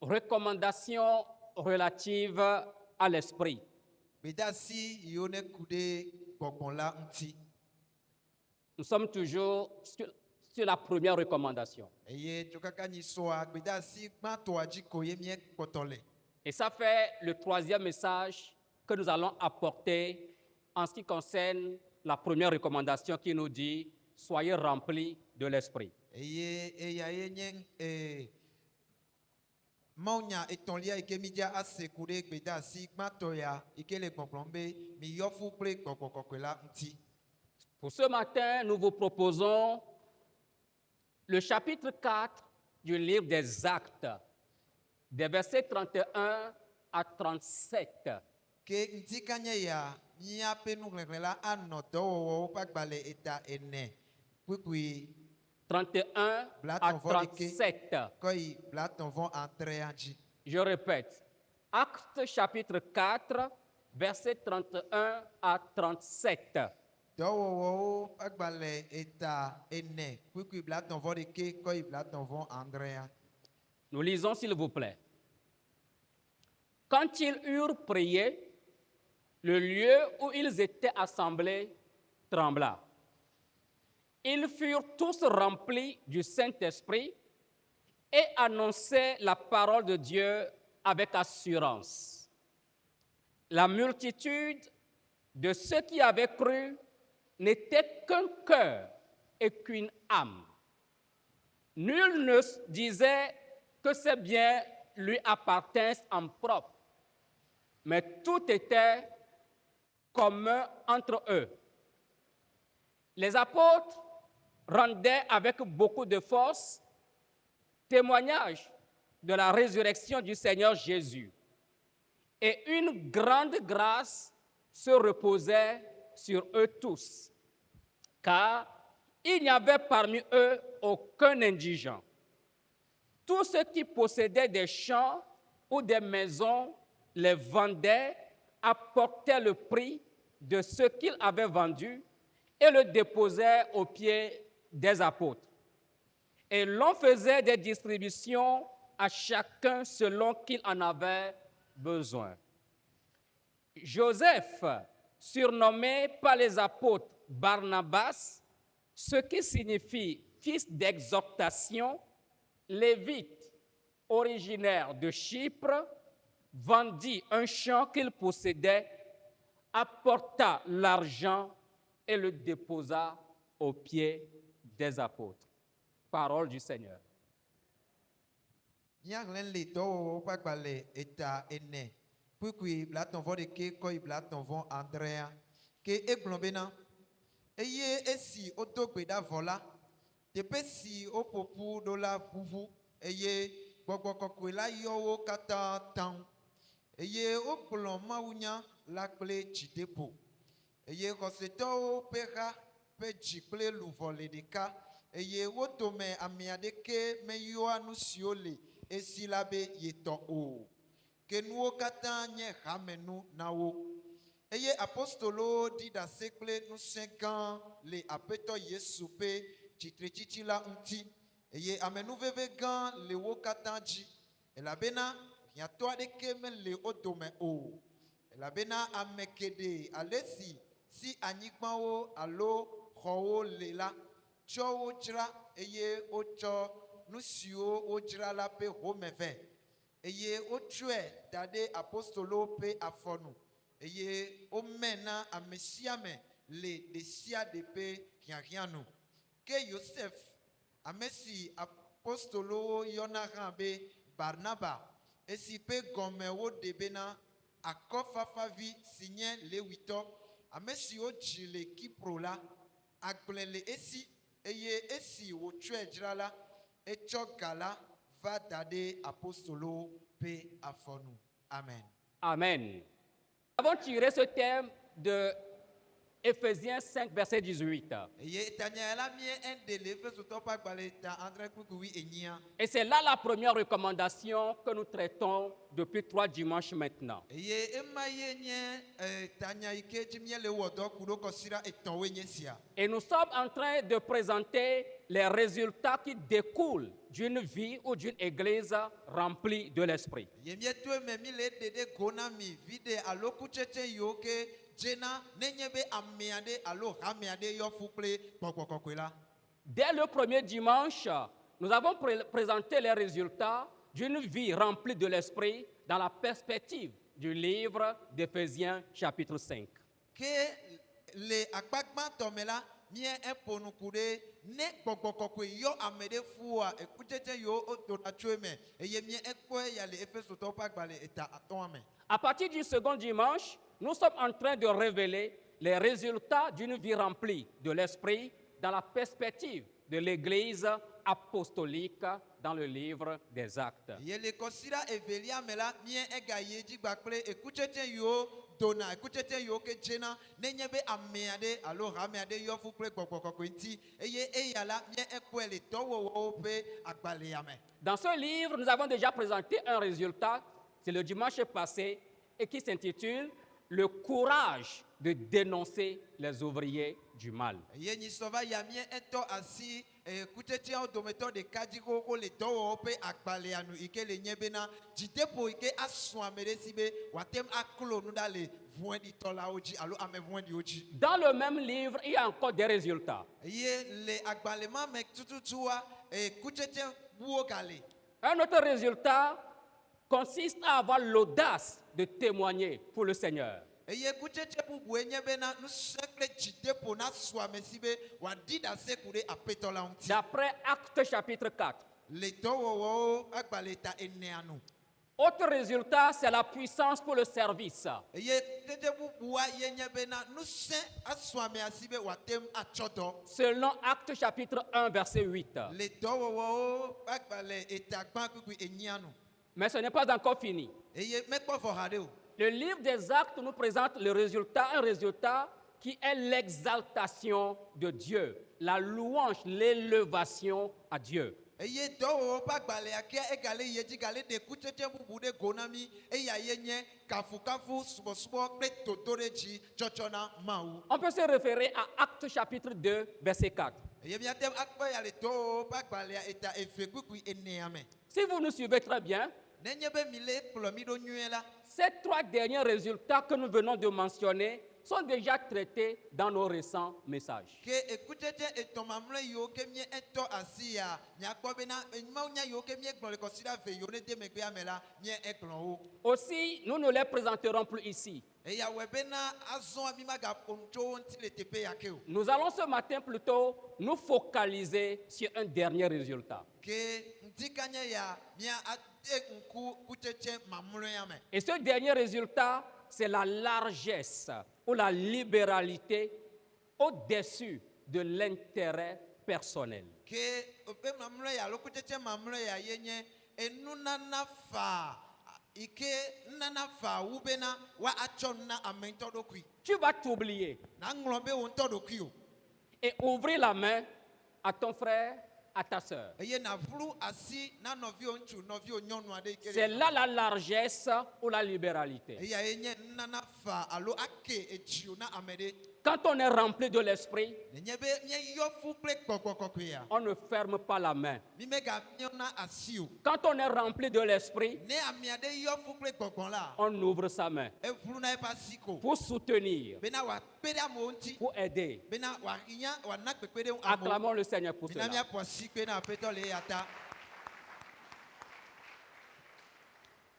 Recommandations relatives à l'esprit. Bedasi yone kude gbɔgbɔla ŋuti. Nous sommes toujours sur la première recommandation. Eye tsokaka nyisoa bedasi gbãtɔa dzi ko ye mie kpɔtɔ le. Et ça fait le troisième message que nous allons apporter en ce qui concerne la première recommandation qui nous dit « Soyez remplis de l'esprit ». Eye eya ye nye mawunya etɔ̃lia yi ke mi dza ase ku ɖe gbedasi gbãtɔ ya yi ke le gbɔgblɔm be mi yɔ fu kple gbɔgbɔ kɔkɔe la ŋuti. Pour ce matin, nous vous proposons le chapitre 4 du livre des Actes, des versets 31 à 37. Ke ŋuti kanye ya míaƒe nuxlẽxlẽ la anɔ dɔwɔwɔwo ƒe agbalẽ eta ene kpukpui 31 à 37. kɔyi blatɔ̃vɔ adrea dzi. Je répète, Actes chapitre 4, versets 31 à 37. Dɔwɔwɔwo ƒe agbalẽ eta ene kpukpui blatɔ̃vɔ ɖeke kɔyi blatɔ̃vɔ adrea. Nous lisons s'il vous plaît. Quand ils eurent prié, le lieu où ils étaient assemblés trembla. Ils furent tous remplis du Saint-Esprit et annonçaient la parole de Dieu avec assurance. La multitude de ceux qui avaient cru n'était qu'un cœur et qu'une âme. Nul ne disait que ces biens lui appartinssent en propre, mais tout était commun entre eux. Les apôtres rendaient avec beaucoup de force témoignage de la résurrection du Seigneur Jésus. Et une grande grâce se reposait sur eux tous, car il n'y avait parmi eux aucun indigent. Tous ceux qui possédaient des champs ou des maisons les vendaient, apportaient le prix de ce qu'ils avaient vendu et le déposaient aux pieds des apôtres. Et l'on faisait des distributions à chacun selon qu'il en avait besoin. Joseph, surnommé par les apôtres Barnabas, ce qui signifie fils d'exhortation, lévite, originaire de Chypre, vendit un champ qu'il possédait, apporta l'argent et le déposa aux pieds des apôtres. Parole du Seigneur. Míaxlẽ le dɔwɔwɔwo ƒe agbalẽ eta ene kpukpui blatɔ̃vɔ ɖeke kɔyi blatɔ̃vɔ adrea ke egblɔ bena eye esi wodo gbe ɖa vɔ la teƒe si woƒoƒu ɖo la ʋuʋu eye gbɔgbɔ kɔkɔe la yɔ wo katã taŋ eye wogblɔ mawunya la kple dzideƒo eye xɔsetɔwo ƒe xa ƒe dzi kple luʋɔ le ɖeka eye wo dome ame aɖeke meyɔa nu siwo le esi la be yetɔ o ke nuwo katã nye hamenu na wo eye apostolowo ɖi ɖase kple ŋusẽ gã le aƒetɔ yesu ƒe tsitretsitsi la ŋuti eye amenuveve gã le wo katã dzi elabena hiãtɔ aɖeke mele wo dome o elabena ame geɖe ale si anyigbawo alo xɔwo le la tsɔ wo dzra eye wotsɔ nu siwo wodzra la ƒe home vɛ eye wotsɔe da ɖe apostolowo ƒe afɔ nu eye wome na ame sia ame le ɖe sia ɖe ƒe hiahiã nu ke Yosef ame si apostolowo yɔna hã be Barnaba esi ƒe gɔme woɖe bena akɔfafavi si nye lewitɔ ame si wodzi le Kipro la agblẽ le esi eye esi wòtsɔe dzra la etsɔ ga la va da ɖe apostolowo ƒe afɔ nu. Amen. Amen. Nous avons tiré ce thème de Éphésiens 5, verset 18. Eye tanya la mie ende le Efesotɔwo ƒe agbalẽ ta andre kpukpui enyia. Et c'est là la première recommandation que nous traitons depuis 3 dimanches maintenant. eye ema ye nye tanya ike dzi mie le wɔ dɔ ku ɖo kɔsira etɔ̃woe nye sia. Et nous sommes en train de présenter les résultats qui découlent d'une vie ou d'une église remplie de l'esprit. Ye mieto eme mi le ɖeɖe go na mi viɖe alo kutsetse yiwo ke dzena nenye be ame aɖe alo hame aɖe yɔ fu kple gbɔgbɔ kɔkɔe la. Dès le premier dimanche, nous avons présenté les résultats d'une vie remplie de l'esprit dans la perspective du livre d'Éphésiens chapitre 5. Ke le akpagbãtɔ me la mie eƒo nu ku ɖe ne gbɔgbɔ kɔkɔe yɔ ame ɖe fua ekutsetse yiwo wodona tso eme eye mie ekpɔe ya le Efesotɔwo ƒe agbalẽ eta atɔ̃a me. À partir du second dimanche, nous sommes en train de révéler les résultats d'une vie remplie de l'esprit dans la perspective de l'Église apostolique dans le livre des Actes. Ye le kɔsira evelia me la mie egayi dzigba kple ekutsetse yiwo dona ekutsetse yiwo ke dzena nenye be ame aɖe alo hame aɖe yɔ fu kple gbɔgbɔ kɔkɔe ŋuti eye eya la mie ekpɔe le dɔwɔwɔwo ƒe agbalẽa me. Dans ce livre, nous avons déjà présenté un résultat, c'est le dimanche passé, et qui s'intitule « Le courage de dénoncer les ouvriers du mal ». Ye nyisɔ va ya mie etɔ asi kutsetseawo dometɔ ɖeka dzi xoxo le dɔwɔwɔ ƒe agbalẽa nu yi ke le nye bena dzideƒo yi ke asrɔ̃ ame ɖe si be wòate ŋu aklo nu ɖa le vɔ̃ɖitɔlawo dzi alo ame vɔ̃ɖiwo dzi. Dans le même livre, il y a encore des résultats. Ye le agbalẽ ma me tututua kutsetse buwo gale. Un autre résultat consiste à avoir l'audace de témoigner pour le Seigneur. Eye kutsetse bubue nye bena nusẽ kple dzideƒo nasrɔ̃ ame si be wòaɖi ɖase ku ɖe aƒetɔ la ŋuti. D'après Actes chapitre 4. Le dɔwɔwɔwo agbalẽ ta enea nu. Autre résultat, c'est la puissance pour le service. Eye kutsetse bubua ye nye bena nusẽ asrɔ̃ amea si be wòate ŋu atsɔ dɔ. Selon Actes chapitre 1, verset 8. Le dɔwɔwɔwo agbalẽ eta gbã kpukpui enyia nu. Mais ce n'est pas encore fini. Eye mekpɔ vɔ haɖe o. Le livre des Actes nous présente le résultat, un résultat qui est l'exaltation de Dieu, la louange, l'élévation à Dieu. Eye dɔwɔwɔ ƒe agbalẽa ke egale yi dzi gale ɖe kutsetse bubu ɖe go na mi eya ye nye kafukafu subɔsubɔ kple dodoɖedzi tsɔtsɔ na Mawu. On peut se référer à Actes chapitre 2, verset 4. Eye miate ŋu akpɔ ya le dɔwɔwɔ ƒe agbalẽa eta eve kpukpui enea me. Si vous nous suivez très bien, Nenye be mi le kplɔ mi ɖo nyuie la, ces 3 derniers résultats que nous venons de mentionner sont déjà traités dans nos récents messages. ke ekutsetse etɔ̃ mamlɛ yiwo ke mie etɔ asi ya miakpɔ bena mawunya yiwo ke miegblɔ le kɔsiɖa ve yiwo ne de megbea me la mie egblɔ wo. Aussi, nous ne les présenterons plus ici. Eya wɔe bena azɔ mi magaƒo nu tso wo ŋuti le teƒe ya ke o. Nous allons ce matin plutôt nous focaliser sur un dernier résultat. Ke ŋutika nye ya mia ade ŋku kutsetse mamlɛa me. Et ce dernier résultat, c'est la largesse ou la libéralité au-dessus de l'intérêt personnel. Ke woƒe mamlɛ ya alo kutsetse mamlɛ ya ye nye enunana fa yi ke nunana fa wu bena wa atsɔ nu na ame ŋutɔ ɖokui. Tu vas t'oublier Naŋlɔ be wo ŋutɔ ɖokui o. et ouvrir la main à ton frère, à ta sœur. Eye navlu asi na nɔviwo ŋutsu nɔviwo nyɔnu aɖe yi ke le- C'est là la largesse ou la libéralité. Eya ye nye nunana fa alo ake edziwo na ame ɖe. Quand on est rempli de l'esprit, Nenye be míeyɔ fu kple gbɔgbɔ kɔkɔea, on ne ferme pas la main. mi megamiɔna asi o. Quand on est rempli de l'esprit, Ne ame aɖe yɔ fu kple gbɔgbɔ la, on ouvre sa main evluna eƒe asi ko pour soutenir, bena wòakpe ɖe amewo ŋuti, pour aider. bena wòahiã wòana kpekpe ɖe amewo. Acclamons le Seigneur pour Bena cela. míaƒo asi kpe na aƒetɔ le eya ta.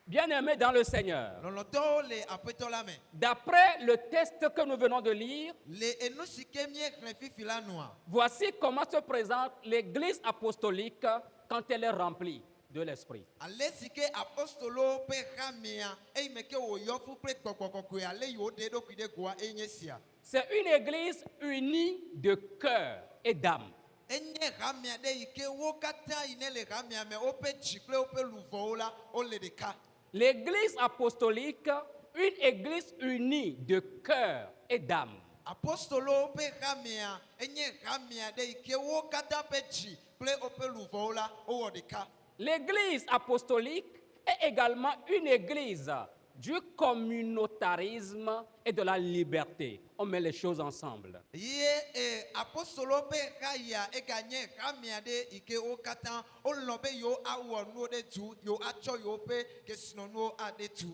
Bien-aimés dans le Seigneur, Lɔlɔtɔwo le aƒetɔ la me. d'après le texte que nous venons de lire, Le enu si ke míexlẽ fifi la nua, voici comment se présente l'Église apostolique quand elle est remplie de l'Esprit. ale si ke apostolowo ƒe xamea eyi me ke wòyɔ fu kple gbɔgbɔ kɔkɔe ale yi woɖe eɖokui ɖe goa enye sia. C'est une Église unie de cœur et d'âme. Enye xamea ɖe yi ke wo katã yi ne le xamea me woƒe dzi kple woƒe luʋɔwo la wole ɖeka. L'Église apostolique, une Église unie de cœur et d'âme. Apostolowo ƒe xamea enye xamea ɖe yi ke wo katã ƒe dzi kple woƒe luʋɔwo la wowɔ ɖeka. L'Église apostolique est également une église du communautarisme et de la liberté. On met les choses ensemble. Ye apostolo pe kaya e ganye kamia de ike o katan o lobe yo awo no de tu yo acho yo pe ke sinono ade tu.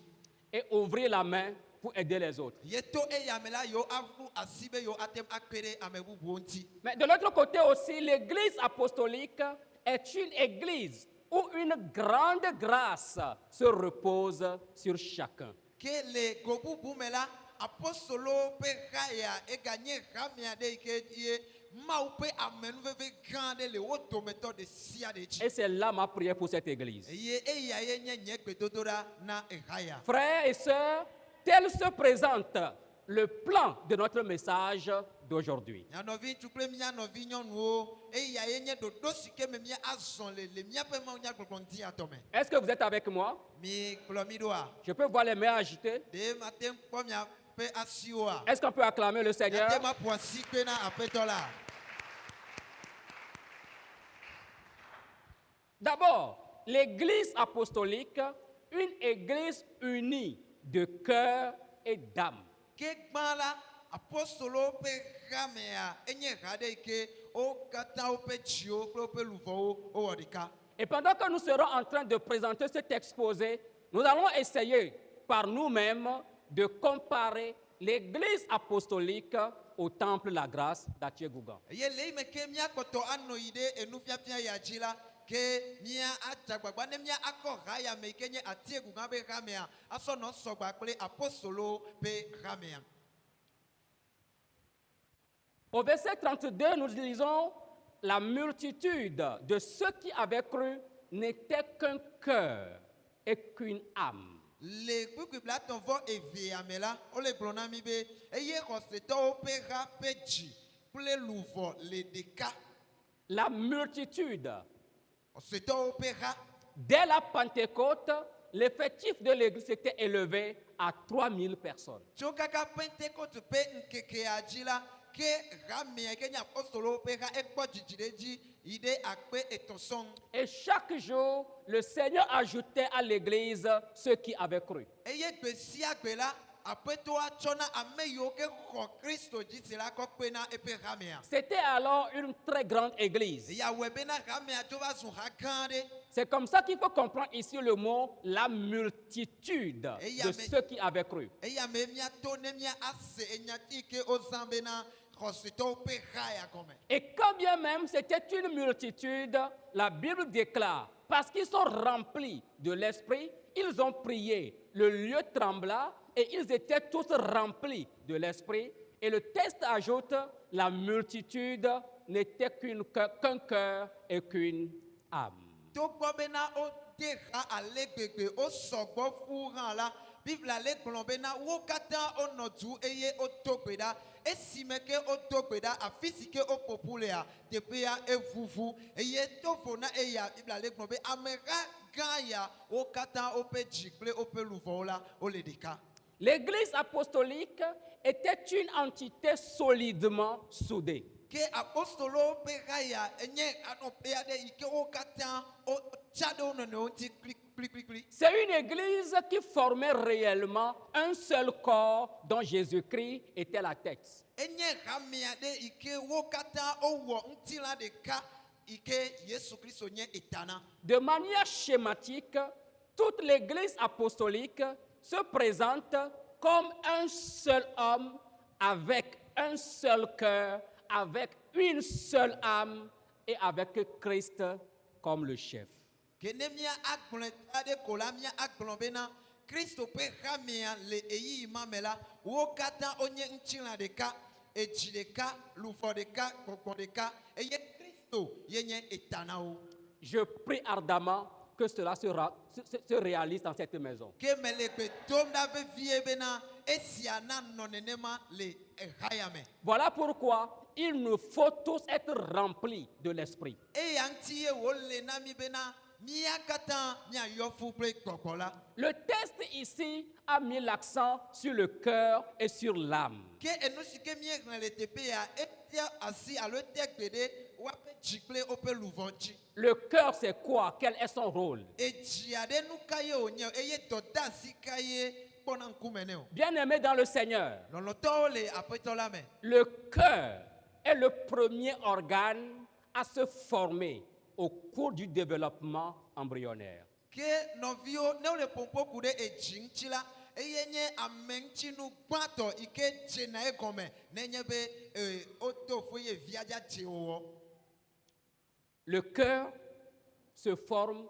Et ouvrir la main pour aider les autres. Ye to e yamela yo afu asibe yo atem akpere amebu bonti. Mais de l'autre côté aussi, l'église apostolique est une église où une grande grâce se repose sur chacun. Que le gobu bumela apostolo pe kaya e ganye kamia de ike ye maupe amenu veve grande le woto méthode de sia de chi. Et c'est là ma prière pour cette église. Ye e ya ye nye petodora na e kaya. Frères et sœurs, tel se présente le plan de notre message d'aujourd'hui. Ya novi tukle mia novi nyonu o e ya ye nye dodo sike me mia azon le mia pe ma nya klokonti atome. Est-ce que vous êtes avec moi? Mi klomidoa Je peux voir les mains agitées. de matem po mia pe asiwa. Est-ce qu'on peut acclamer le Seigneur? Ya te ma poisi pe na apetola. D'abord, l'église apostolique, une église unie de cœur et d'âme. Ke gbala apostolo pe gamea enye gade ke o kata o pe chio pe o pe luvo o odika. Et pendant que nous serons en train de présenter cet exposé, nous allons essayer par nous-mêmes de comparer l'église apostolique au temple de la grâce d'Atiegougan. Ye le me ke mia koto anoide enu fiafia ya jila ke mia ajagbagba ne mia akora ya me kenye atiegu gabe gamea aso no sogba pe apostolo pe gamea. Au verset 32, nous lisons la multitude de ceux qui avaient cru n'était qu'un cœur et qu'une âme. Le kukubla tonvo evi amela o le blonami be eye koseto o pe ga peji ple luvo le deka La multitude. oseto o pe ga. Dès la Pentecôte, l'effectif de l'église s'était élevé à 3000 personnes. Chokaka Pentecote pe nkeke ajila ke gamea kenya apostolo pe ga ekpo jijireji ide akpe etonson. Et chaque jour, le Seigneur ajoutait à l'église ceux qui avaient cru. Eye gbesi agbela apeto achona ameyo ke ko Kristo jisela ko pe na epe gamea. C'était alors une très grande église. Ya webena gamea to ba sun hakande. C'est comme ça qu'il faut comprendre ici le mot la multitude de ceux qui avaient cru. Eya me mia to ne mia ase enyati ke ozambena koseto pe ga ya kome. Et quand bien même c'était une multitude, la Bible déclare, parce qu'ils sont remplis de l'Esprit, ils ont prié, le lieu trembla et ils étaient tous remplis de l'Esprit. Et le texte ajoute, la multitude n'était qu'un cœur et qu'une âme. To gbɔ bena o de xa ale gbegbe o sɔgbɔ fu hã la biblia le gblɔ bena wo katã o nɔ du eye o do gbe ɖa esime ke o do gbe ɖa afi si ke o ƒoƒu lea teƒea evuvu eye tovo na eya biblia le gblɔ be ameha gã ya wo katã woƒe dzi kple woƒe luʋɔwo la wo le ɖeka. L'église apostolique était une entité solidement soudée. Ke apostolo pe ga ya enye anɔƒe aɖe yi ke wo katã o tsa ɖe wo nɔnɔewo ŋuti kplikplikpli. C'est une église qui formait réellement un seul corps dont Jésus-Christ était la tête. Enye hame aɖe yi ke wo katã wowɔ ŋutilã ɖeka yi ke Yesu Kristo nye etana. De manière schématique, toute l'église apostolique se présente comme un seul homme avec un seul cœur, avec une seule âme et avec Christ comme le chef. Ke ne mía agblẽ aɖe ko la mía agblɔ bena Kristo ƒe hamea le eyiyi ma me la wo katã wonye ŋutilã ɖeka edzi ɖeka luʋɔ ɖeka gbɔgbɔ ɖeka eye Kristo ye nye eta na wo. Je prie ardemment que cela se réalise dans cette maison. Ke me le gbe dom ɖa vevie bena esia nanɔ nenema le ehaya me. Voilà pourquoi il nous faut tous être remplis de l'esprit. Eya ŋuti ye wòle na mi bena mía katã míayɔ fu kple gbɔgbɔ la. Le texte ici a mis l'accent sur le cœur et sur l'âme. Ke enu si ke míexlẽ le teƒe ya etia asi alo etia gbe ɖe wape dzikple woƒe luvɔ ŋtsi. Le cœur, c'est quoi? Quel est son rôle? Edzi aɖe nu ka ye wònye eye dɔdeasi ka ye kpɔna ŋkume nɛ o. Bien-aimés dans le Seigneur, Lɔlɔtɔwo le aƒetɔ la me. le cœur est le premier organe à se former au cours du développement embryonnaire. Ke nɔviwo ne wole ƒoƒo ku ɖe edzi ŋuti la eye nye ameŋutinu gbãtɔ yi ke dzena egɔme nenye be wodo fo ye via dza dze wòwɔ. Le cœur se forme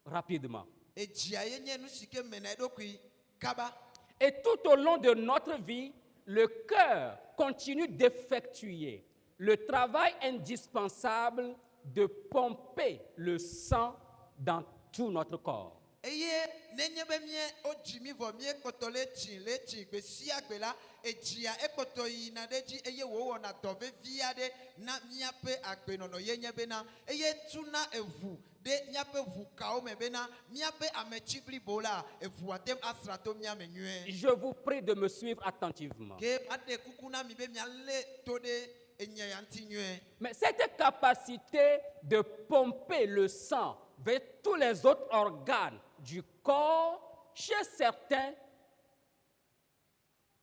rapidement. Edzia ye nye nu si ke mena eɖokui kaba. Et tout au long de notre vie, le cœur continue d'effectuer le travail indispensable de pomper le sang dans tout notre corps. Eye nenye be mie wodzi mi vɔ mie kpɔtɔ le tsi gbe sia gbe la edzia ekpɔtɔ yina ɖe dzi eye wòwɔna dɔ vevi aɖe na míaƒe agbenɔnɔ ye nye bena eye tuna eʋu ɖe míaƒe ʋukawo me bena míaƒe ametsi blibo la eʋua tem asra to mía me nyuie. Je vous prie de me suivre attentivement. Ke aɖe kuku na mi be mialé to ɖe enya ya ŋuti nyuie. Mais cette capacité de pomper le sang vers tous les autres organes du corps, chez certains,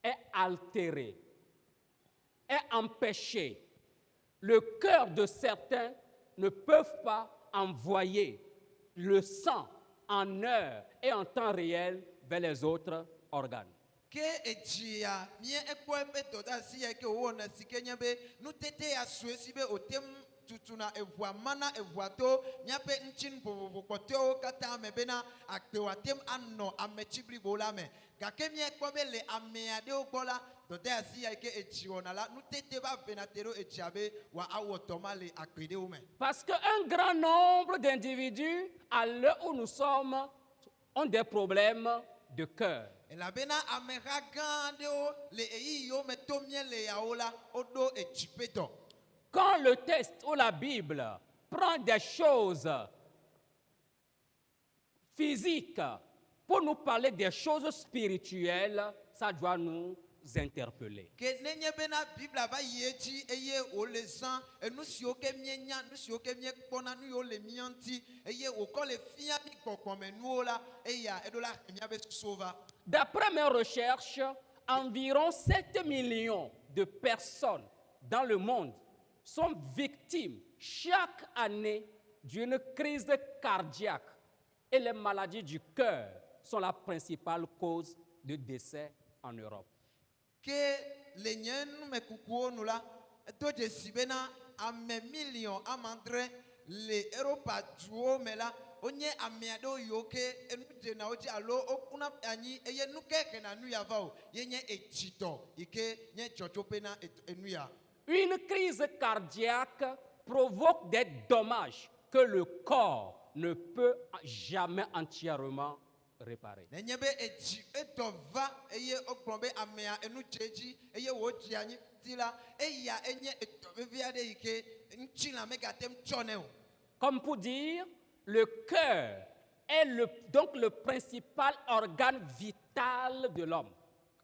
est altérée, est empêchée. Le cœur de certains ne peuvent pas envoyer le sang en heure et en temps réel vers les autres organes. Ke edzia mie ekpɔ eƒe dɔdeasi ya ke wòwɔna si ke nye be nutete ya sue si be wòtem tutuna eʋua mana eʋua to míaƒe ŋtsinu vovovo kpɔtɔewo katã me bena agbewoa tem anɔ ametsi blibo la me gake míekpɔ be le ame aɖewo gbɔ la dɔdeasi ya ke edzi wɔna la nutete va vena te ɖo edzia be wòawɔ dɔ ma le agbe ɖewo me. Parce qu'un grand nombre d'individus, à l'heure où nous sommes, ont des problèmes de cœur. Elabena ameha gã aɖewo le eyiyiwo me to míele yawo la woɖo edzipetɔ. Quand le texte ou la Bible prend des choses physiques pour nous parler des choses spirituelles, ça doit nous interpeller. Ke nenye bena Biblia va yi edzi eye wòle zã enu siwo ke míenya nu siwo ke míekpɔna nu yiwo le mía ŋuti eye wòkɔ le fia mí gbɔgbɔme nuwo la eya eɖo la he míabe susuwo va. D'après mes recherches, environ 7 millions de personnes dans le monde sont victimes chaque année d'une crise cardiaque et les maladies du cœur sont la principale cause de décès en Europe. Ke le nye numekukuwo nu la edo dzesi bena ame million amandre le Eropa duwo me la wonye ame aɖewo yiwo ke enu dzenawo dzi alo wokuna anyi eye nu ke hena nu ya va o ye nye edzitɔ yi ke nye dzɔdzɔƒe na enu ya. Une crise cardiaque provoque des dommages que le corps ne peut jamais entièrement réparer. Nenye be edzi edɔ va eye wogblɔ be amea enu dze edzi eye wòdzi anyi ti la eya enye edɔ vevi aɖe yi ke ŋutilã megate ŋu tsɔnɛ o. Comme pour dire, le cœur est donc le principal organe vital de l'homme.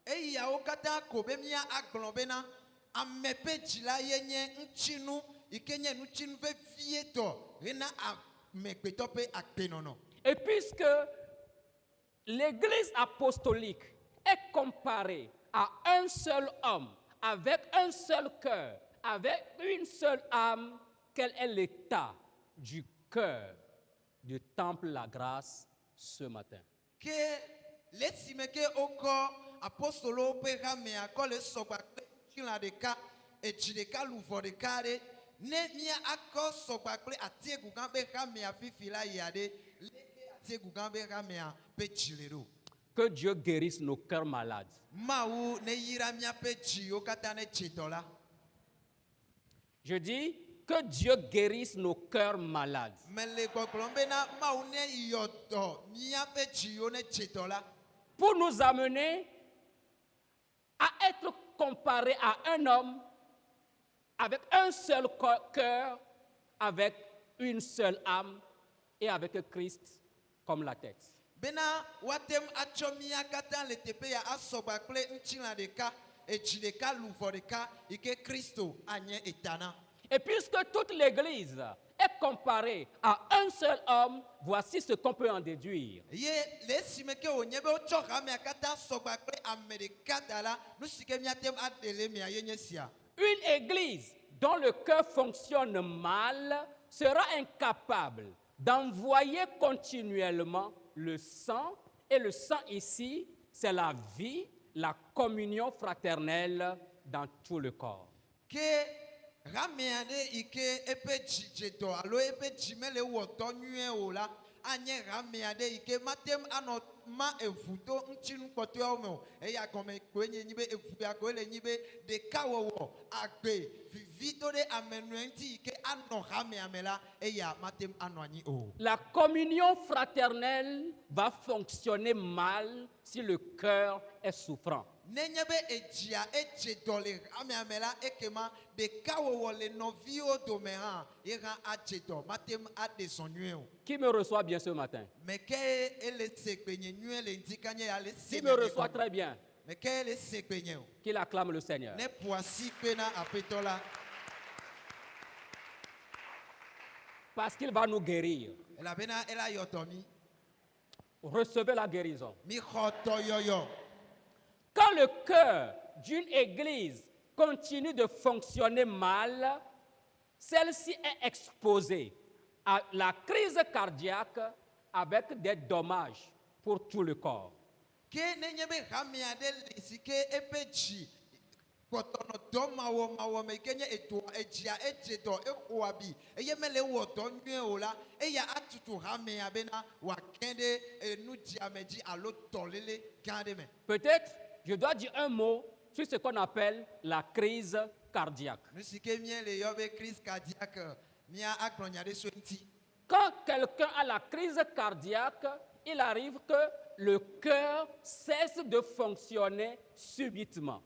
Eyawo katã ko be mía agblɔ bena ame ƒe dzi la ye nye ŋutinu yi ke nye ŋutinu vevietɔ hena amegbetɔ ƒe agbenɔnɔ. Et puisque l'Église apostolique est comparée à un seul homme, avec un seul cœur, avec une seule âme, quel est l'état du cœur du temple La Grâce ce matin? Ke le si me ke wokɔ apostolowo ƒe hamea kɔ le sɔgba kple ŋutilã ɖeka edzi ɖeka luvɔ ɖeka ɖe ne mía akɔ sɔgba kple atiegu gã ƒe hamea fifi la yia ɖe leke atiegu gã ƒe hamea ƒe dzi le ɖo. Que Dieu guérisse nos cœurs malades. Mawu ne yra míaƒe dziwo katã ne dzetɔ la. Je dis que Dieu guérisse nos cœurs malades. Mele gbɔgblɔm bena Mawu ne yɔ dɔ míaƒe dziwo ne dzetɔ la. Pour nous amener à être comparés à un homme avec un seul cœur, avec une seule âme et avec Christ comme la tête. Bena watem atsɔ mía katã le teƒe ya asɔgba kple ŋutilã ɖeka edzi ɖeka luvɔ ɖeka yi ke Kristo anye etana. Et puisque toute l'Église est comparée à un seul homme, voici ce qu'on peut en déduire. Ye le sime ke o nye be o tsɔ hame akata sɔgba kple ame ɖeka ta la nu si ke míate ŋu aɖele mia ye nye sia. Une Église dont le cœur fonctionne mal sera incapable d'envoyer continuellement le sang. Et le sang ici, c'est la vie, la communion fraternelle dans tout le corps. Ke hamea ɖe yi ke eƒe dzidzedɔ alo eƒe dzi mele wɔ dɔ nyuie o la anye hamea ɖe yi ke mate ŋu anɔ ma eʋu to ŋutinu kpɔtɔeawo me o. Eya gɔme koe nye nyi be eʋu ya koe le nyi be ɖekawɔwɔ agbe vivi to ɖe ame nue ŋuti yi ke anɔ hamea me la eya mate ŋu anɔ anyi o. La communion fraternelle va fonctionner mal si le cœur est souffrant. Nenye be edzia edze dɔ le hamea me la ekema ɖekawɔwɔ le nɔviwo dome hã ye hã adze dɔ mate ŋu aɖe zɔ nyuie o. Qui me reçoit bien ce matin? Mais que ele se gbenye nyuie le ŋdi kanye ya le se Qui me reçoit très bien? Mais que ele se gbenye o. Qu'il acclame le Seigneur. Ne ƒo asi kpe na aƒetɔ la Parce qu'il va nous guérir. elabena ela yɔ dɔ mi. Recevez la guérison. Mi xɔ dɔyɔyɔ. Quand le cœur d'une église continue de fonctionner mal, celle-ci est exposée à la crise cardiaque avec des dommages pour tout le corps. Ke nenye be hamea ɖe le si ke eƒe dzi kpɔtɔnɔ dɔ mawɔmawɔ me yi ke nye etoa edzia edze dɔ exɔ abi eye mele wɔ dɔ nyuie o la eya atutu hamea bena wòakɛ ɖe enu dziame dzi alo dɔléle gã aɖe me. Peut-être, je dois dire un mot sur ce qu'on appelle la crise cardiaque. Nu si ke mie le yɔ be crise cardiaque mia agblɔ nya ɖe so ŋuti. Quand quelqu'un a la crise cardiaque, il arrive que le cœur cesse de fonctionner subitement.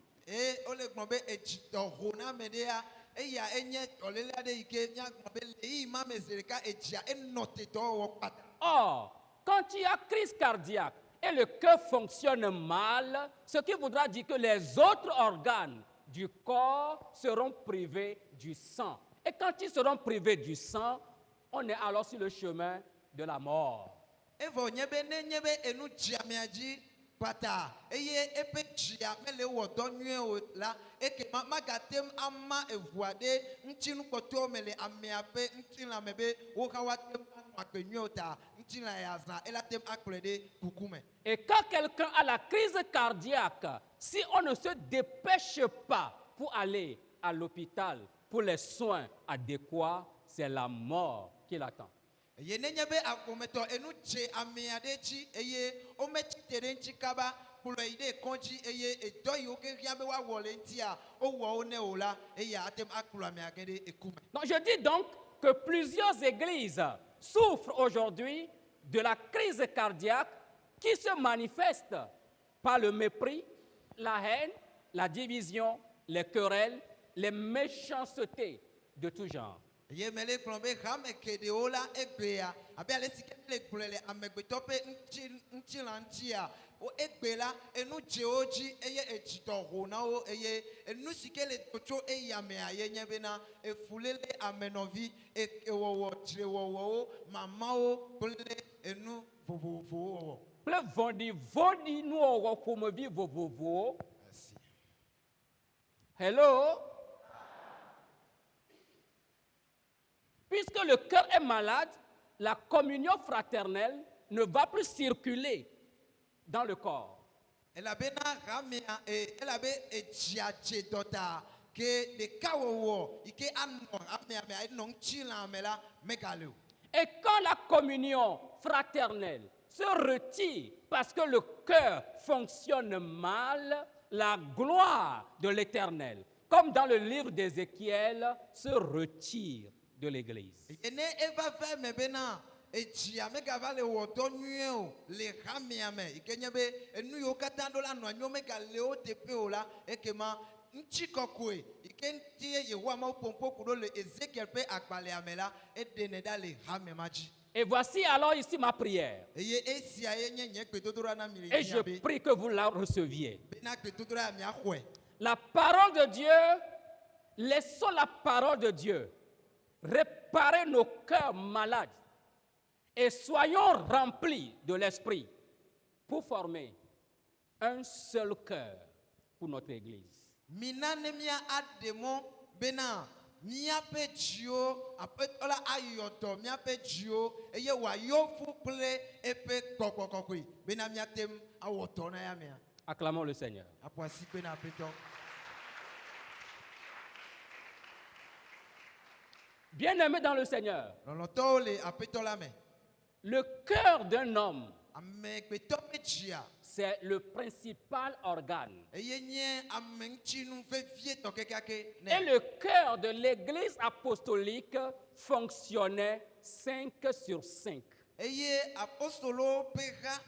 Ole gblɔ be edzidɔ ho na ame ɖea eya enye dɔléle aɖe yi ke míagblɔ be le ɣeyiɣi ma me zi ɖeka edzia enɔ te dɔwɔwɔ kpata. Or, quand il y a crise cardiaque et le cœur fonctionne mal, ce qui voudra dire que les autres organes du corps seront privés du sang. Et quand ils seront privés du sang, on est alors sur le chemin de la mort. Evɔ nye be nenye be enu dziamea dzi kpata eye eƒe dzia mele wɔ dɔ nyuie o la ekema magate ŋu ama eʋua ɖe ŋutinu kpɔtɔewo me le amea ƒe ŋutilã be wo hã woate ŋu anɔ agbe nyuie o ta ŋutilã ya zã elate ŋu akplɔe ɖe kuku me. Et quand quelqu'un a la crise cardiaque, si on ne se dépêche pas pour aller à l'hôpital pour les soins adéquats, c'est la mort qui l'attend. Ye nenye be aƒometɔ enu dze amea ɖe dzi eye wometsi te ɖe ŋuti kaba kplɔe yi ɖe kɔdzi eye edɔ yiwo ke hiã be woawɔ le ŋutia wowɔ wo ne o la eya ate ŋu akplɔ amea ge ɖe eku me. Donc je dis donc que plusieurs églises souffrent aujourd'hui de la crise cardiaque qui se manifeste par le mépris, la haine, la division, les querelles, les méchancetés de tout genre. Ye mele gblɔ be hame geɖewo la egbea abe ale si ke le gblɔe le amegbetɔ ƒe ŋutilã ŋutia egbe la enu dzewo dzi eye edzidɔ ho na wo eye enu si ke le do tso eyamea ye nye bena efulele amenɔvi ewɔwɔ dzrewɔwɔwo mamawo kple enu vovovowo wɔwɔ. Kple vɔ̃ɖivɔ̃ɖi nuwɔwɔ ƒomevi vovovowo. Merci. Hello? Puisque le cœur est malade, la communion fraternelle ne va plus circuler dans le corps. Elabena hamea elabe edzia dze dɔ ta ke ɖekawɔwɔ yi ke anɔ hamea me enɔ ŋutilã me la megale o. Et quand la communion fraternelle se retire parce que le cœur fonctionne mal, la gloire de l'Éternel, comme dans le livre d'Ézéchiel, se retire de l'Église. Ene eva va me bena edzia megava le wɔ dɔ nyuie o le hamea me yi ke nye be enu yiwo katã ɖo la nɔ anyi megale wo teƒe o la ekema ŋutikɔkɔe yi ke ŋuti Yehowa Mawu ƒomƒo ku ɖo le Ezekiel ƒe agbalẽa me la eɖenɛ ɖa le hame ma dzi. Et voici alors ici ma prière. Eye esia ye nye nye gbedodoɖa na mi le Et je mia be prie que vous la receviez. bena gbedodoɖa mia xɔe. La parole de Dieu laissons la parole de Dieu réparer nos cœurs malades et soyons remplis de l'Esprit pour former un seul cœur pour notre Église. Minane mia ademo bena mia pe jio apet ola ayoto mia pe jio eye wa yo fuple epe kokokokui bena mia tem awoto na ya mia Acclamons le Seigneur. apoasi pe na peto. Bien-aimés dans le Seigneur, Loloto le apeto la me le cœur d'un homme, ame peto pe jia c'est le principal organe. eye nye amenchi nu fe vie to kekake Et ne le cœur de l'Église apostolique fonctionnait 5 sur 5. eye apostolo pega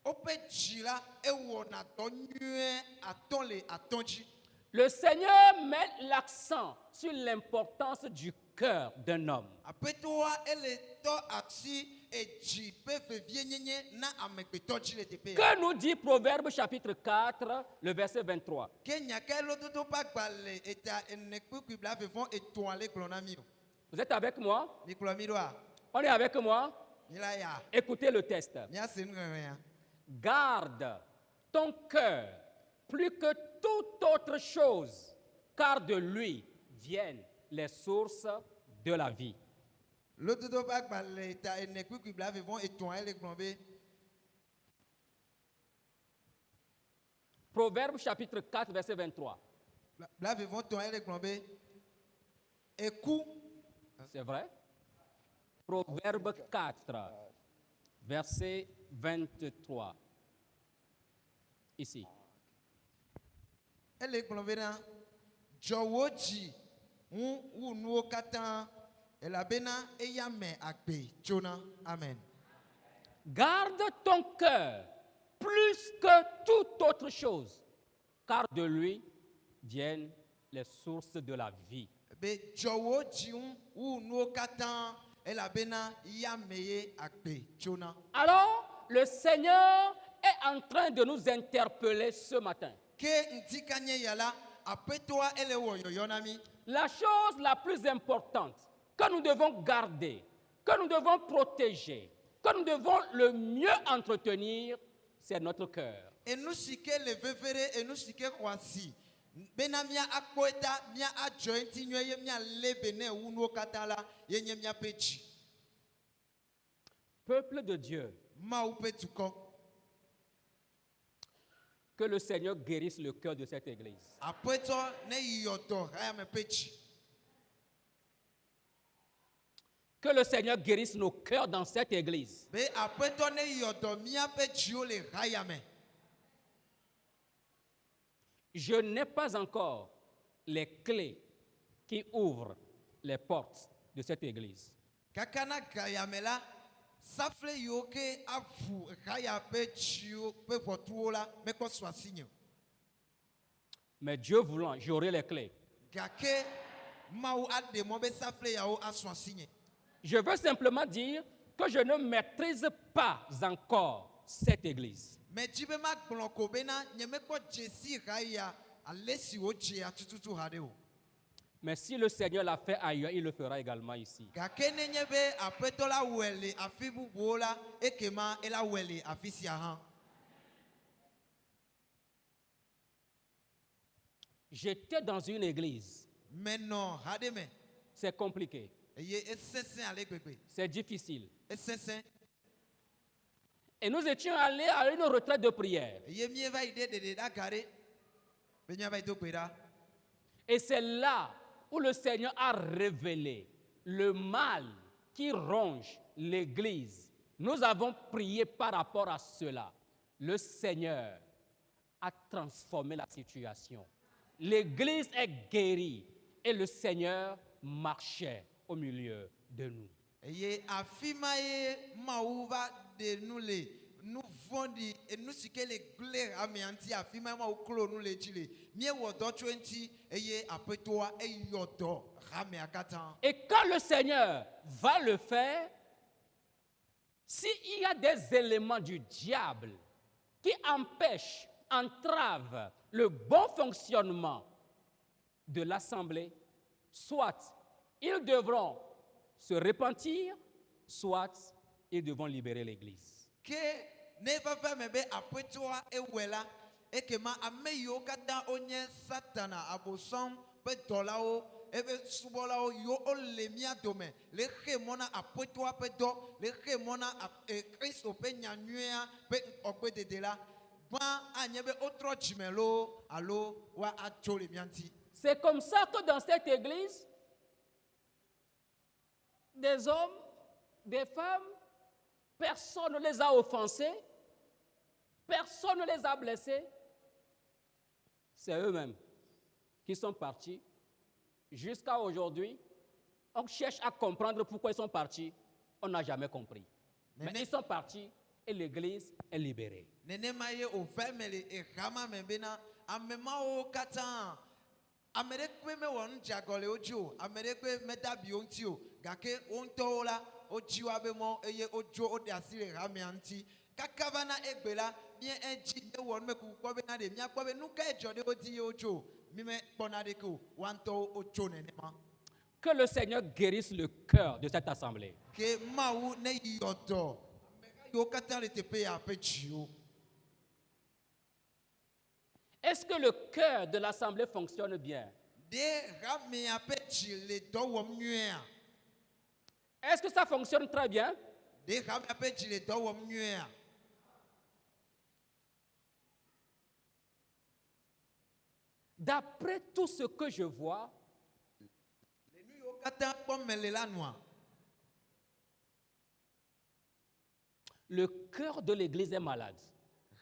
ope jila ewo na to nyue atole atonji. Le Seigneur met l'accent sur l'importance du cœur d'un homme. Apetoa ele to aksi eji pe fe vie nyenye na amepeto jile tepe. Que nous dit Proverbe chapitre 4, le verset 23? Kenya kelo dodo pa gbale eta enekpu bla fe fon etoile klonami. Vous êtes avec moi? Mi klomi a. On est avec moi? Mila ya. Écoutez le texte. Mia sen rien. Garde ton cœur plus que toute autre chose, car de lui viennent les sources de la vie. Le dodo pa gbale eta enekpu bla fe fon etoile klombe. Proverbe chapitre 4, verset 23. Bla fe fon etoile klombe. Eku C'est vrai? Proverbe 4, verset 23. Ici. ele klombe na jowo ji wu nuwo katan elabena eya me agbe jona. Amen. Garde ton cœur plus que toute autre chose, car de lui viennent les sources de la vie. Be jowo ji wu nuwo katan elabena ya meye agbe jona. Alors, le Seigneur est en train de nous interpeller ce matin. Ke ndikanye yala apetoa ele wo yoyonami. La chose la plus importante que nous devons garder, que nous devons protéger, que nous devons le mieux entretenir, c'est notre cœur. Enusike le vevere enusike kwasi. Bena mia akpoeta mia ajointi nyoye mia lebene wu nuwo katala yenye mia pechi. Peuple de Dieu, Ma upe tuko. que le Seigneur guérisse le cœur de cette église. Apeto ne yoto haya me pechi. Que le Seigneur guérisse nos cœurs dans cette église. Be apeto ne yoto mia pechi o le haya me. Je n'ai pas encore les clés qui ouvrent les portes de cette église. Kakana gaya me la safle yoke afu haya pechi o pe potuola me ko swasinyo. Mais Dieu voulant, j'aurai les clés. Gake mau ade mo be safle ya o aswasinye. Je veux simplement dire que je ne maîtrise pas encore cette église. Me jibe ma glonko bena nyeme ko jesi haya alesi oje atututu hade o. Mais si le Seigneur l'a fait ailleurs, il le fera également ici. Gake ne nyebe apeto la wele afi bubola ekema ela wele afi siahan. J'étais dans une église. Mais non, hademe. C'est compliqué. Eye esensen ale gbegbe. C'est difficile. Esensen. Et nous étions allés à une retraite de prière. Eye mie va ide de da gare. Benya va ito kwera. Et c'est là où le Seigneur a révélé le mal qui ronge l'église. Nous avons prié par rapport à cela. Le Seigneur a transformé la situation. L'église est guérie et le Seigneur marchait au milieu de nous. Eye afima ye mauva de nule. Nu vondi enu sike le gle amianti afima ma uklo nu le chile. Mie wodo 20 eye apetoa eyodo rame akatan. Et quand le Seigneur va le faire, s'il y a des éléments du diable qui empêchent, entravent le bon fonctionnement de l'assemblée, soit ils devront se repentir, soit ils devront libérer l'Église. ke ne vava me be aƒetɔa ewɔla ekema ame yiwo katã wonye satana abosom ƒe dɔlawo ebe subɔlawo yiwo wole mía dome le xe mɔ na aƒetɔa ƒe dɔ le xe mɔ na kristo ƒe nyanyuia ƒe ɔgbedede la gbã anye be wotrɔ dzime loo alo woatso le mía ŋuti. C'est comme ça que dans cette église, des hommes, des femmes, personne ne les a offensés, personne ne les a blessés. C'est eux-mêmes qui sont partis. Jusqu'à aujourd'hui, on cherche à comprendre pourquoi ils sont partis. On n'a jamais compris. Mais ils sont partis et l'église est libérée. Nenema ye o fɛ me le exama me bena amemawo katã ame ɖekpe mewɔ nu dzeagɔ le wo dzi o ame ɖekpe medabi wo ŋuti o gake wo ŋutɔwo la wodzi woabe mɔ eye wodzo woɖe asi le hamea ŋuti kaka va na egbe la mía edzi míewɔ numekuku kpɔ bena ɖe míakpɔ be nu ka edzɔ ɖe wo dzi ye wodzo o mí mekpɔna ɖeke o woa ŋutɔwo wotso nenema. Que le Seigneur guérisse le cœur de cette assemblée. Ke Mawu ne yɔ dɔ amegã yiwo katã le teƒe ya ƒe dziwo. Est-ce que le cœur de l'assemblée fonctionne bien? De hamea ƒe dzi le dɔ wɔm nyuia. Est-ce que ça fonctionne très bien? De hamea ƒe dzi le dɔ wɔm nyuia. D'après tout ce que je vois, Le nu yiwo katã kpɔm mele la nua. le cœur de l'église est malade.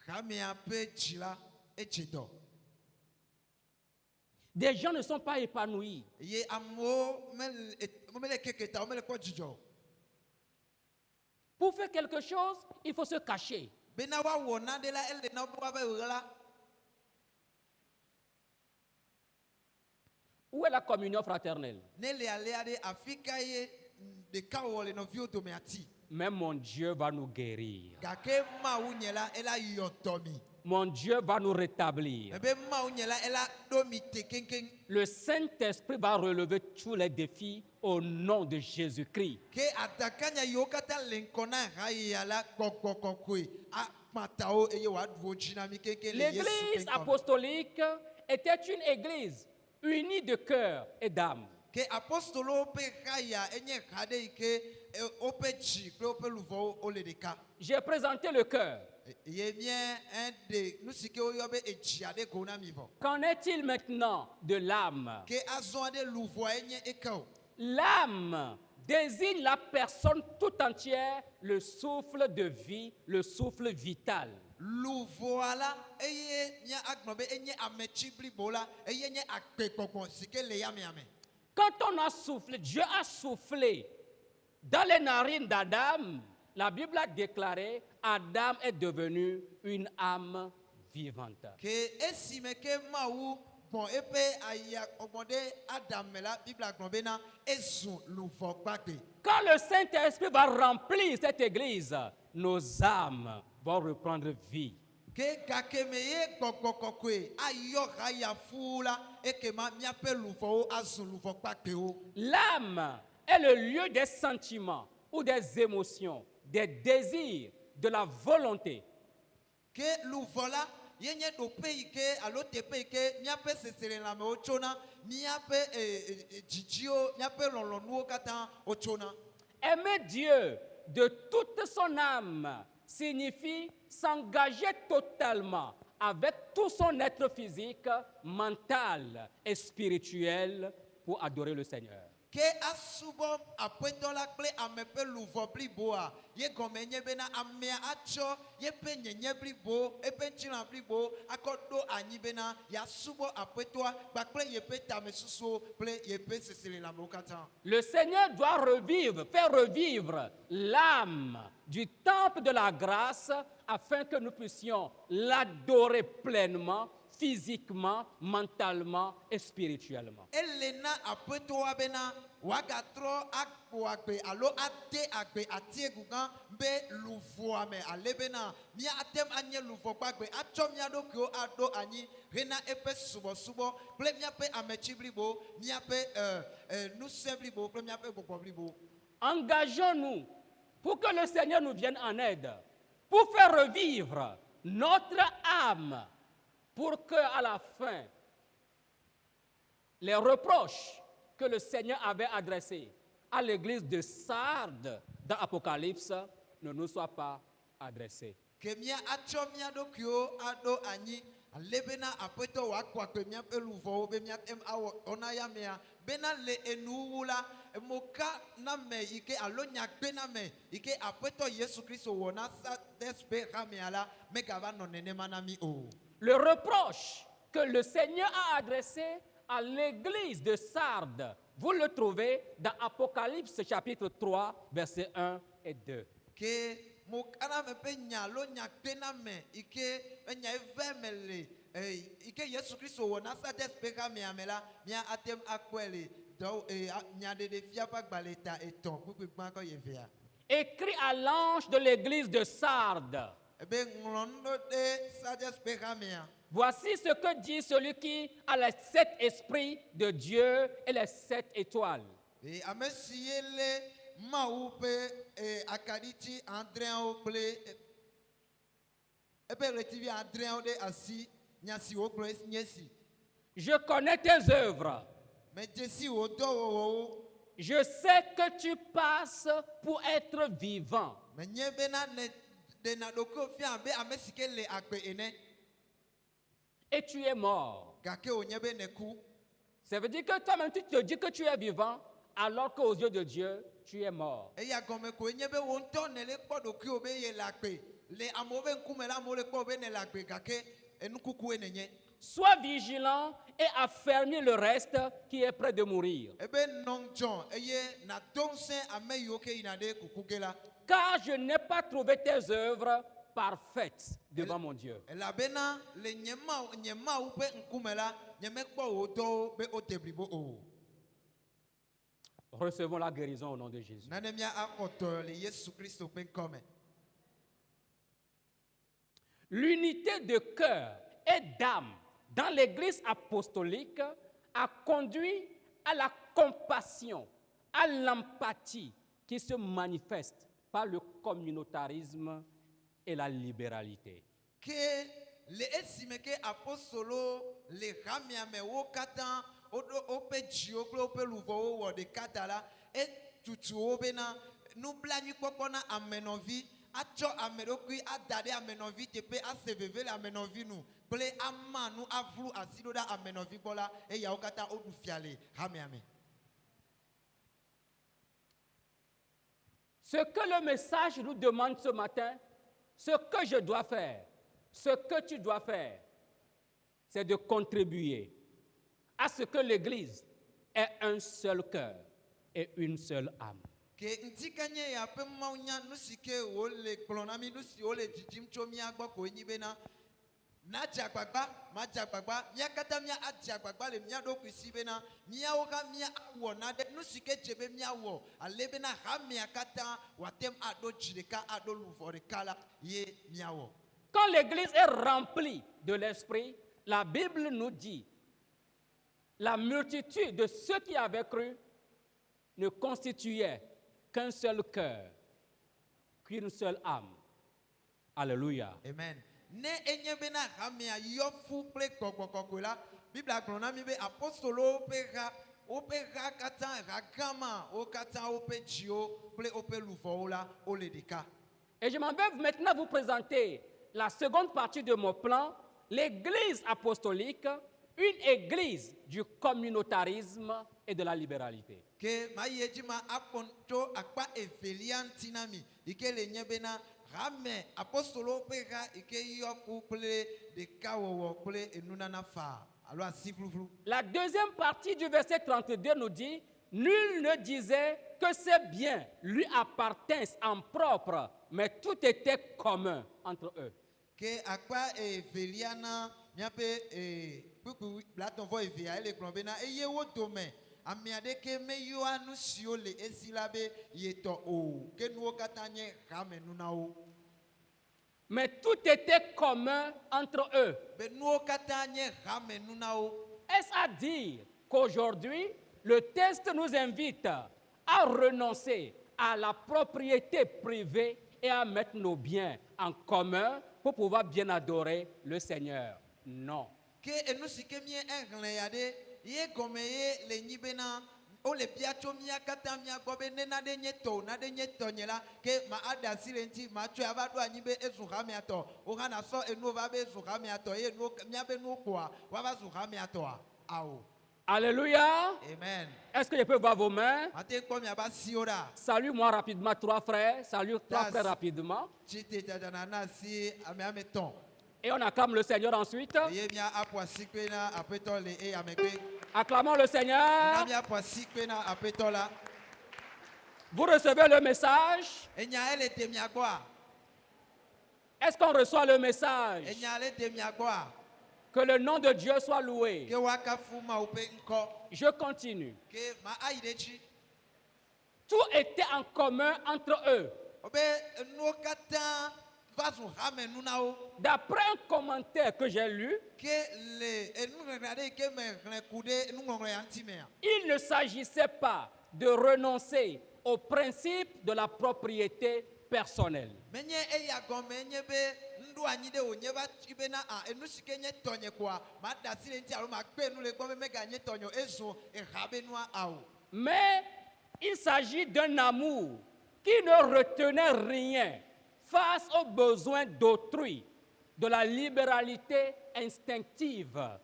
Hamea ƒe dzi la edzi dɔ. Des gens ne sont pas épanouis. Ye amewo mele keke ta, mele kpɔ dzidzɔ o. Pour faire quelque chose, il faut se cacher. Bena woawɔ nane la ele na wobe woabe ɣla. Où est la communion fraternelle? Ne le alea ɖe afi ka ye ɖeka wɔ le nɔviwo dome ati. Mais mon Dieu va nous guérir. Gake Mawu nye la ela yɔ dɔ mi. Mon Dieu va nous rétablir. Ebe Mawu nye la ela ɖo mi te keŋkeŋ. Le Saint-Esprit va relever tous les défis au nom de Jésus-Christ. Ke adakanya yiwo katã le ŋkɔ na haya la gbɔgbɔ kɔkɔe akpatawo eye wòaɖu wo dzi na mi keŋkeŋ le Yesu L'église ƒe ŋkɔ me. apostolique était une église unie de cœur et d'âme. Ke apostolowo ƒe haya enye ha ɖe yi ke woƒe dzi kple woƒe luvɔwo wole ɖeka. J'ai présenté le cœur. Ye mie ɖe nu si ke woyɔ be edzia ɖe go na mi vɔ. Qu'en est-il maintenant de l'âme? Ke azɔ ɖe luvɔa enye eke o. L'âme désigne la personne tout entière, le souffle de vie, le souffle vital. Luvɔa la eye mía agblɔ be enye ametsi blibo la eye nye agbegɔgbɔ si ke le yameame. Quand on a soufflé, Dieu a soufflé dans les narines d'Adam, la Bible a déclaré Adam est devenu une âme vivante. Ke esime ke Mawu gbɔn eƒe aya gbɔgbɔ ɖe Adam me la Biblia gblɔ bena ezu luvɔ gbagbe. Quand le Saint-Esprit va remplir cette église, nos âmes vont reprendre vie. Ke gake me ye gbɔgbɔ kɔkɔe ayɔ haya fuu la ekema míaƒe luvɔwo azu luvɔ gbagbewo. L'âme est le lieu des sentiments ou des émotions, des désirs, de la volonté. Ke luvɔ la ye nye ɖoƒe yi ke alo teƒe yi ke míaƒe seselelãmewo tsona míaƒe dzidziwo míaƒe lɔlɔ̃nuwo katã wotsona. Aimer Dieu de toute son âme signifie s'engager totalement avec tout son être physique, mental et spirituel pour adorer le Seigneur. Ke asubɔ aƒetɔ la kple ame ƒe luvɔ bliboa ye gɔme nye bena amea atsɔ yeƒe nyenye blibo eƒe ŋutilã blibo akɔ ɖo anyi bena yeasubɔ aƒetɔa kpakple yeƒe tamesusuwo kple yeƒe seselelãmewo katã. Le Seigneur doit revivre, faire revivre l'âme du temple de la grâce afin que nous puissions l'adorer pleinement, physiquement, mentalement et spirituellement. elena aƒetɔwoa bena woagatrɔ akpo agbe alo ade agbe ati egu gã be luvoa me ale bena míatem anye luvo gbagbe atsɔ mía ɖokuiwo aɖo anyi hena eƒe subɔsubɔ kple míaƒe ametsi blibo míaƒe nusẽ blibo kple míaƒe gbɔgbɔ blibo. Engageons-nous pour que le Seigneur nous vienne en aide, pour faire revivre notre âme, pour que à la fin, les reproches que le Seigneur avait adressés à l'église de Sardes dans Apocalypse ne nous soient pas adressés. ke mía atsɔ mía ɖokuiwo aɖo anyi ale bena aƒetɔ wòakɔ agbe míaƒe luvɔwo be míatem awɔ ɔna ya mea bena le enuwuwu la moka na me yi ke alo nyagbe na me yi ke aƒetɔ yesu kristo wɔ na Sardes ƒe xamea la megava nɔ nenema na mí o. Le reproche que le Seigneur a adressé à l'église de Sardes, vous le trouvez dans Apocalypse chapitre 3, versets 1 et 2. ke mokana me ƒe nya alo nyagbe na me yi ke enya eve me le yi ke yesu kristo wɔ na Sardes ƒe xamea me la mía atem akpɔe le nyaɖeɖefia ƒe agbalẽ ta etɔ̃ kpukpukpã kɔ yi evea. Écrit à l'ange de l'église de Sardes. Ebe ŋlɔ nu ɖo ɖe Sardes ƒe xamea. Voici ce que dit celui qui a les 7 esprits de Dieu et les 7 étoiles. Ame si ye lé Mawu ƒe akaɖiti adreawo kple eƒe ɣletivi adreawo ɖe asi, nya si wogblɔ nye esi. Je connais tes œuvres. Medze si wò dɔwɔwɔwo. Je sais que tu passes pour être vivant. Menye bena ne ɖena ɖokuiwò fia abe ame si ke le agbe ene. Et tu es mort. Gake wònye be neku. Ça veut dire que toi-même tu te dis que tu es vivant alors qu'aux yeux de Dieu tu es mort. Eya gɔme koe nye be wò ŋutɔ ne le kpɔ ɖokuiwò be ye le agbe. Le amewo be ŋkume la amewo le kpɔ be ne le agbe gake enukukue nenye. Sois vigilant et affermis le reste qui est près de mourir. Ebe nɔ ŋdzɔ eye nàdo ŋusẽ ame yiwo ke yina ɖe kuku ge la. Car je n'ai pas trouvé tes œuvres parfaites devant mon Dieu. Elabena le nye Mawu ƒe ŋkume la nyemekpɔ wò dɔwo be wote blibo o. Recevons la guérison au nom de Jésus. Nane mía axɔ dɔ le Yesu Kristo ƒe ŋkɔ me. L'unité de cœur et d'âme dans l'église apostolique a conduit à la compassion, à l'empathie qui se manifeste par le communautarisme et la libéralité. Ke le esime ke apostolo le xamea me wo katã woɖo woƒe dziwo kple woƒe luvɔwo wɔ ɖeka ta la etutu wo bena nublanuikpɔkpɔ na amenɔvi atsɔ ameɖokui ada ɖe amenɔvi teƒe ase veve le amenɔvi nu kple ama nu avlu asi ɖo ɖe amenɔvi gbɔ la eyawo katã woɖu fia le xamea me. Ce que le message nous demande ce matin, ce que je dois faire, ce que tu dois faire, c'est de contribuer à ce que l'Église ait un seul cœur et une seule âme. Ke ntikanye ya ƒe mawunya nu si ke wole kplɔ na mi nu si wole dzidzim tso mía gbɔ koe nyi bena nadze agbagba madze agbagba mía katã mía adze agbagba le mía ɖokui si bena míawo hã mía awɔ na ɖe nu si ke dze be míawɔ ale bena hamea katã wòatem aɖo dzi ɖeka aɖo luvɔ ɖeka la ye míawɔ. Quand l'Église est remplie de l'Esprit, la Bible nous dit la multitude de ceux qui avaient cru ne constituait qu'un seul cœur, qu'une seule âme. Alléluia. Amen. Ne enye bena hamea yɔ fu kple gbɔgbɔ kɔkɔe la Biblia gblɔ na mi be apostolowo woƒe ha katã ha gãma wo katã woƒe dziwo kple woƒe luvɔwo la wole ɖeka. Et je m'en vais maintenant vous présenter la seconde partie de mon plan, l'Église apostolique, une église du communautarisme et de la libéralité. Ke ma yi edzi ma akpɔ tso akpa evelia ŋuti na mi yi ke le nye bena hame apostolowo ƒe ha yi ke yɔ ƒu kple ɖekawɔwɔ kple enunana faa alo asi ƒuƒlu. La deuxième partie du verset 32 nous dit, nul ne disait que ces biens lui appartinssent en propre, mais tout était commun entre eux. Ke akpa evelia na miape puku blaton vo evia ele gblɔ bena eye wo dome ame aɖeke meyɔa nu siwo le esi la be yetɔ o ke nuwo katã nye hame nu na wo Mais tout était commun entre eux. be nuwo katã nye hame nu na wo Est-ce à dire qu'aujourd'hui, le texte nous invite à renoncer à la propriété privée et à mettre nos biens en commun pour pouvoir bien adorer le Seigneur? Non. ke enu si ke mie exlẽ ya ɖe ye gɔme ye le nyi bena wole bia tso mía katã míagbɔ be ne naɖe nye tɔ naɖe nye tɔnye la ke ma aɖe asi le ŋuti matsɔe ava ɖo anyi be ezu hameatɔ wohana sɔ enuwo va be ezu hameatɔ eye nuwo míabe nuwo kpoa woava zu hameatɔa awo Alléluia. amen Est-ce que je peux voir vos mains? mate kpɔ miaba siwo ɖa Salue-moi rapidement, trois frères. Salue trois Das. frères rapidement. tsite dzadzana na asi ame tɔn Et on acclame le Seigneur ensuite. eye mía aƒo asi kpe na aƒetɔ le eye amegbe Acclamons le na Seigneur. míaƒo asi kpe na aƒetɔ la Vous recevez le message. enya ele te mía gbɔa Est-ce qu'on reçoit le message? enya ele te mía gbɔa Que le nom de Dieu soit loué. ke woakafu mawo ƒe ŋkɔ Je continue. ke ma ayi ɖe dzi Tout était en commun entre eux. wobe enuwo katã va zu hame nu na wo D'après un commentaire que j'ai lu, ke le enuŋeŋe aɖe yi ke me xlẽ ku ɖe nuŋɔŋlɔ ya ŋuti mea il ne s'agissait pas de renoncer au principe de la propriété personnelle. menye eya gɔme nye be nuɖo anyi ɖe wònye va tsi bena enu si ke nye tɔnye koa maɖe asi le ŋuti alo magbe nu le gbɔ be meganye tɔnye o ezu eha be nua awo Mais il s'agit d'un amour qui ne retenait rien face aux besoins d'autrui, de la libéralité instinctive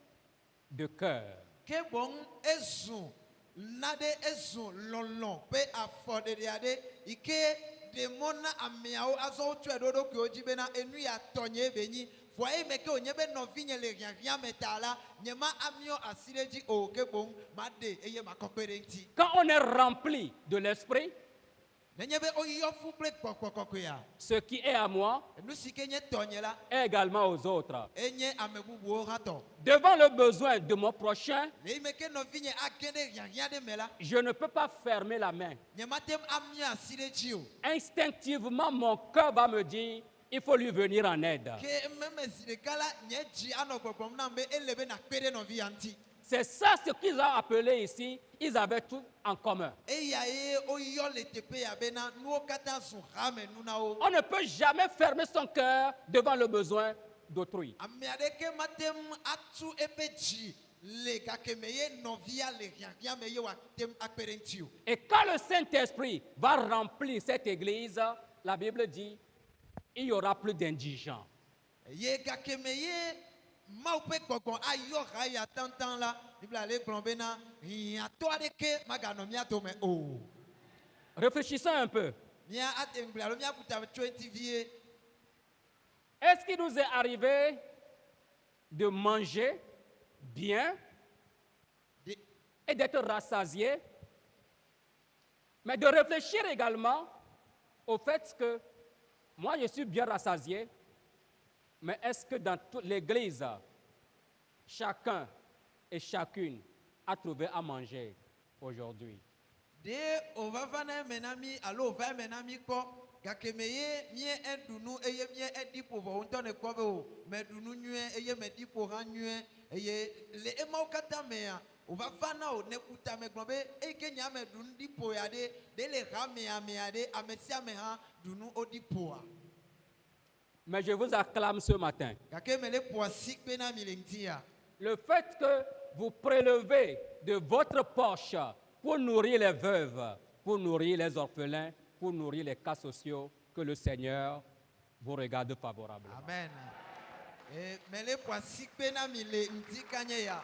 de cœur. ke boŋ ezu naɖe ezu lɔlɔ ƒe afɔɖeɖe aɖe yi ke ɖe mɔ na ameawo azɔ wotsɔe ɖo ɖokuiwo dzi bena enu ya tɔnye be nyi vɔa eyi me ke wònye be nɔvinye le hiahiã me ta la nye ma amiɔ asi ɖe dzi o ke boŋ maɖe eye makɔ kpe ɖe ŋuti Quand on est rempli de l'esprit, nenye be woyɔ fu kple gbɔgbɔ kɔkɔea ce qui est à moi nu si ke nye tɔnye la est également aux autres. enye ame bubuwo hã tɔ Devant le besoin de mon prochain, le yi me ke nɔvinye age ɖe hiahiã ɖe me la je ne peux pas fermer la main. nye matem amiɔ asi ɖe dzi o Instinctivement, mon cœur va me dire, il faut lui venir en aide. ke meme zi ɖeka la nye dzi anɔ gbɔgblɔm nam be ele be nakpe ɖe nɔvi ya ŋuti C'est ça ce qu'ils ont appelé ici, ils avaient tout en commun. eya ye woyɔ le teƒe ya bena nuwo katã zu hame nu na wo On ne peut jamais fermer son cœur devant le besoin d'autrui. ame aɖeke matem atu eƒe dzi le gake me ye nɔvia le hiahiã me ye wòatem akpe ɖe ŋuti o Et quand le Saint-Esprit va remplir cette église, la Bible dit, il n'y aura plus d'indigents. ye gake me ye mawu ƒe gbɔgbɔ ayɔ ha ya tantan la bibla le gblɔ bena hiãtɔ aɖeke maganɔ mía dome o Réfléchissons un peu. mía ate ŋgble alo míaƒuta tso eŋuti vie Est-ce qu'il nous est arrivé de manger bien de- et d'être rassasiés, mais de réfléchir également au fait que moi je suis bien rassasié, mais est-ce que dans toute l'église, chacun et chacune a trouvé à manger aujourd'hui? de ovava na eme na mí alo ova eme na mí kpɔ gake me ye mie eɖunu eye mie eɖi ƒo vɔ ŋutɔ ne kpɔ be o meɖunu nyuie eye meɖi ƒo hã nyuie eye le emawo katã mea ovava na o ne kuta me gblɔ be eyi ke nye ame ɖu nuɖi ƒo ya ɖe ɖe le ha mea ɖe ame sia ame hã ɖunu woɖi ƒoa Mais je vous acclame ce matin. gake me le ƒo asi kpe na mi le ŋuti ya Le fait que vous prélevez de votre poche pour nourrir les veuves, pour nourrir les orphelins, pour nourrir les cas sociaux, que le Seigneur vous regarde favorablement. amen me le ƒo asi kpe na mi le ŋuti kanye ya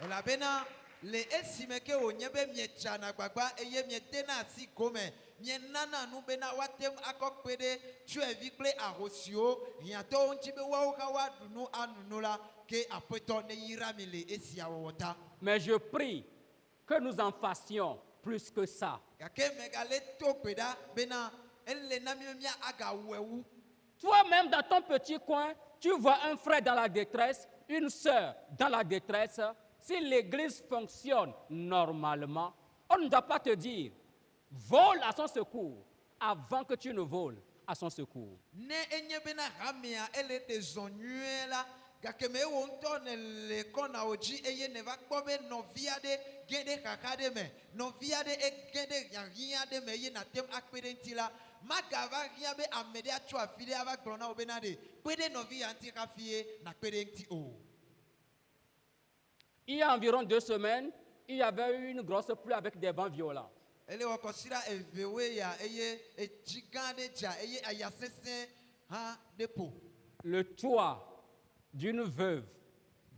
elabena le esime ke wònye be mietsana gbagba eye miedena asi gome mienana nu bena woatem akɔ kpe ɖe tsyɔ̃evi kple ahosiwo hiãtɔwo ŋuti be woawo hã woaɖu nu anunu la ke aƒetɔ ne yra mi le esia wɔwɔ ta Mais je prie que nous en fassions plus que ça. gake megale to gbe ɖa bena ele na mi be mía agawɔ ewu Toi-même, dans ton petit coin, tu vois un frère dans la détresse, une sœur dans la détresse, si l'église fonctionne normalement, on ne doit pas te dire, vole à son secours avant que tu ne voles à son secours. Ne enye bena hamea ele de zonyue la gake me wo ŋutɔ ne le kɔnawo dzi eye ne va kpɔ be nɔvia ɖe ge ɖe xaxa ɖe me nɔvia ɖe ege ɖe hiã ɖe me eye natem akpe ɖe ŋuti la magava hiã be ame ɖe atso afi ɖe ava gblɔ na wo bena ɖe kpe ɖe nɔvi ya ŋuti hafie nakpe ɖe ŋuti o. Il y a environ 2 semaines, il y avait eu une grosse pluie avec des vents violents. Ele wɔ kɔsira evewoe ya eye etsi gã ɖe dza eye aya sesẽ hã ɖe ƒo. Le toit d'une veuve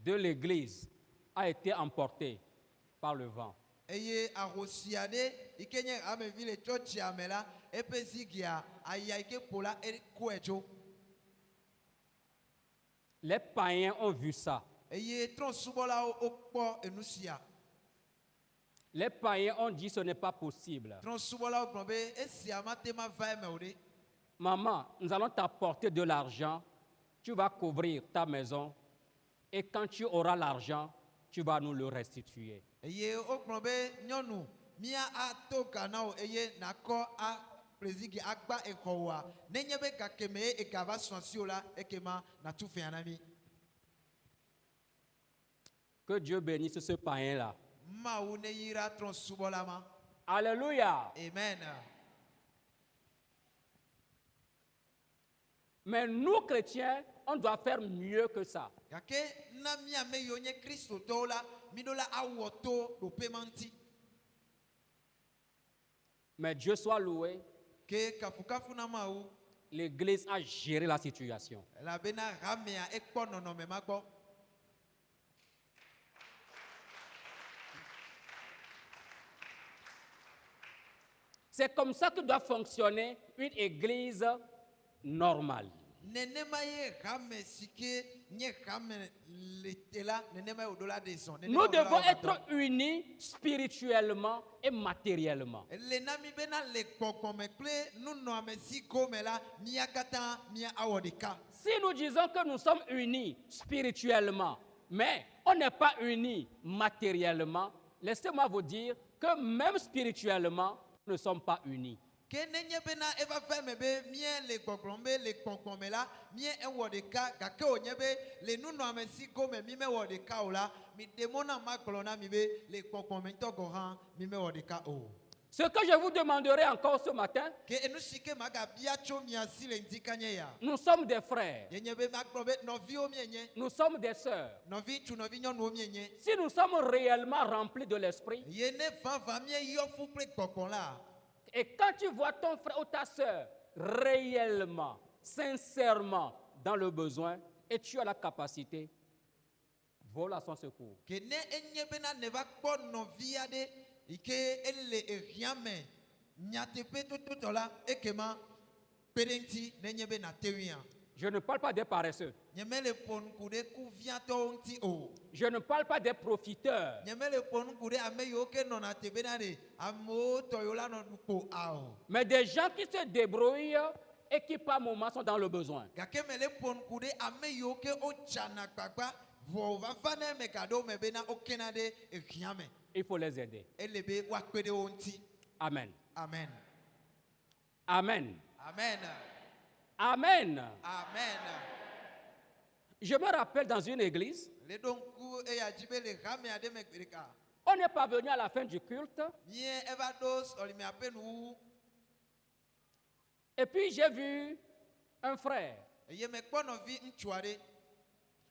de l'église a été emporté par le vent. Eye ahosia ɖe yi ke nye amevi le tsɔtsia me la eƒe zigia aya yi ke ƒo la ekɔe dzo. Les païens ont vu ça. Eye trɔ̃subɔlawo wokpɔ enu sia. Les païens ont dit ce n'est pas possible. Trɔ̃subɔlawo gblɔ be esia mate ma va eme o ɖe. Maman, nous allons t'apporter de l'argent, tu vas couvrir ta maison et quand tu auras l'argent, tu vas nous le restituer. Eye wogblɔ be nyɔnu mía ato ga na wo eye nakɔ aƒlezigi agba exɔwoa nenye be gakeme ye egava srɔ̃ asi o la ekema natu fĩa na mí. Que Dieu bénisse ce païen-là. Mawu ne yira trɔ̃subɔla ma. Alléluia. Amen. Mais nous, chrétiens, on doit faire mieux que ça. Gake na mí ame yiwo nye kristotɔwo la mí ɖo la awɔ to ɖoƒe ma ŋuti. Mais Dieu soit loué, Ke kafukafu na Mawu l'Église a géré la situation. elabena hamea ekpɔ nɔnɔme ma gbɔ. C'est comme ça que doit fonctionner une Église normale. Nenema ye hame si ke nye hame le te la nenema ye woɖo la ɖe zɔn. Nous devons être unis spirituellement et matériellement. Le na mi bena le gbɔgbɔme kple nunɔame si gome la mía katã mía awɔ ɖeka. Si nous disons que nous sommes unis spirituellement, mais on n'est pas unis matériellement, laissez-moi vous dire que même spirituellement, nous ne sommes pas unis. Ke nenye bena eva va me be mía le gbɔgblɔm be le gbɔgbɔme la mía ewɔ ɖeka gake wònye be le nunɔame si gome mi mewɔ ɖeka o la mi ɖe mo na ma gblɔ na mi be le gbɔgbɔme ŋutɔ gɔ hã mi mewɔ ɖeka o. Ce que je vous demanderai encore ce matin, Ke enu si ke magabia tso mia si le ŋdi kanye ya. nous sommes des frères, Yenye be magblɔ be nɔviwo mienye, nous sommes des sœurs. nɔvi ŋutsu nɔvi nyɔnuwo mienye. Si nous sommes réellement remplis de l'esprit, Ye ne vava mieyɔ fu kple gbɔgbɔ la. et quand tu vois ton frère ou ta sœur réellement, sincèrement dans le besoin, et tu as la capacité, vole à son secours. Ke ne enye bena ne va kpɔ nɔvia ɖe yi ke ele ehia me nyateƒe tototɔ la ekema kpe ɖe ŋuti nenye be nate ŋuia. Je ne parle pas des paresseux. Nye mele ƒo ŋku ɖe kuviatɔwo ŋuti o. Je ne parle pas des profiteurs. Nye mele ƒo ŋku ɖe ame yiwo ke nɔna te bena ɖe amewo tɔ yiwo la nɔ nu kpo o. Mais des gens qui se débrouillent et qui par moments sont dans le besoin. Gake mele ƒo ŋku ɖe ame yiwo ke wodzana gbagba vɔ vava ne eme gaɖewo me bena wokena ɖe ehia me. Il faut les aider. Ele be woakpe ɖe wo ŋuti. Amen. Amen. Amen. Amen. Amen. Amen. Je me rappelle dans une église, Le ɖo ŋku eya dzi be le hamea ɖe me gbe ɖeka. on est parvenu à la fin du culte Mie eva ɖo sɔlime aƒe nuwuwu. et puis j'ai vu un frère. Eye mekpɔ nɔvi ŋutsu aɖe.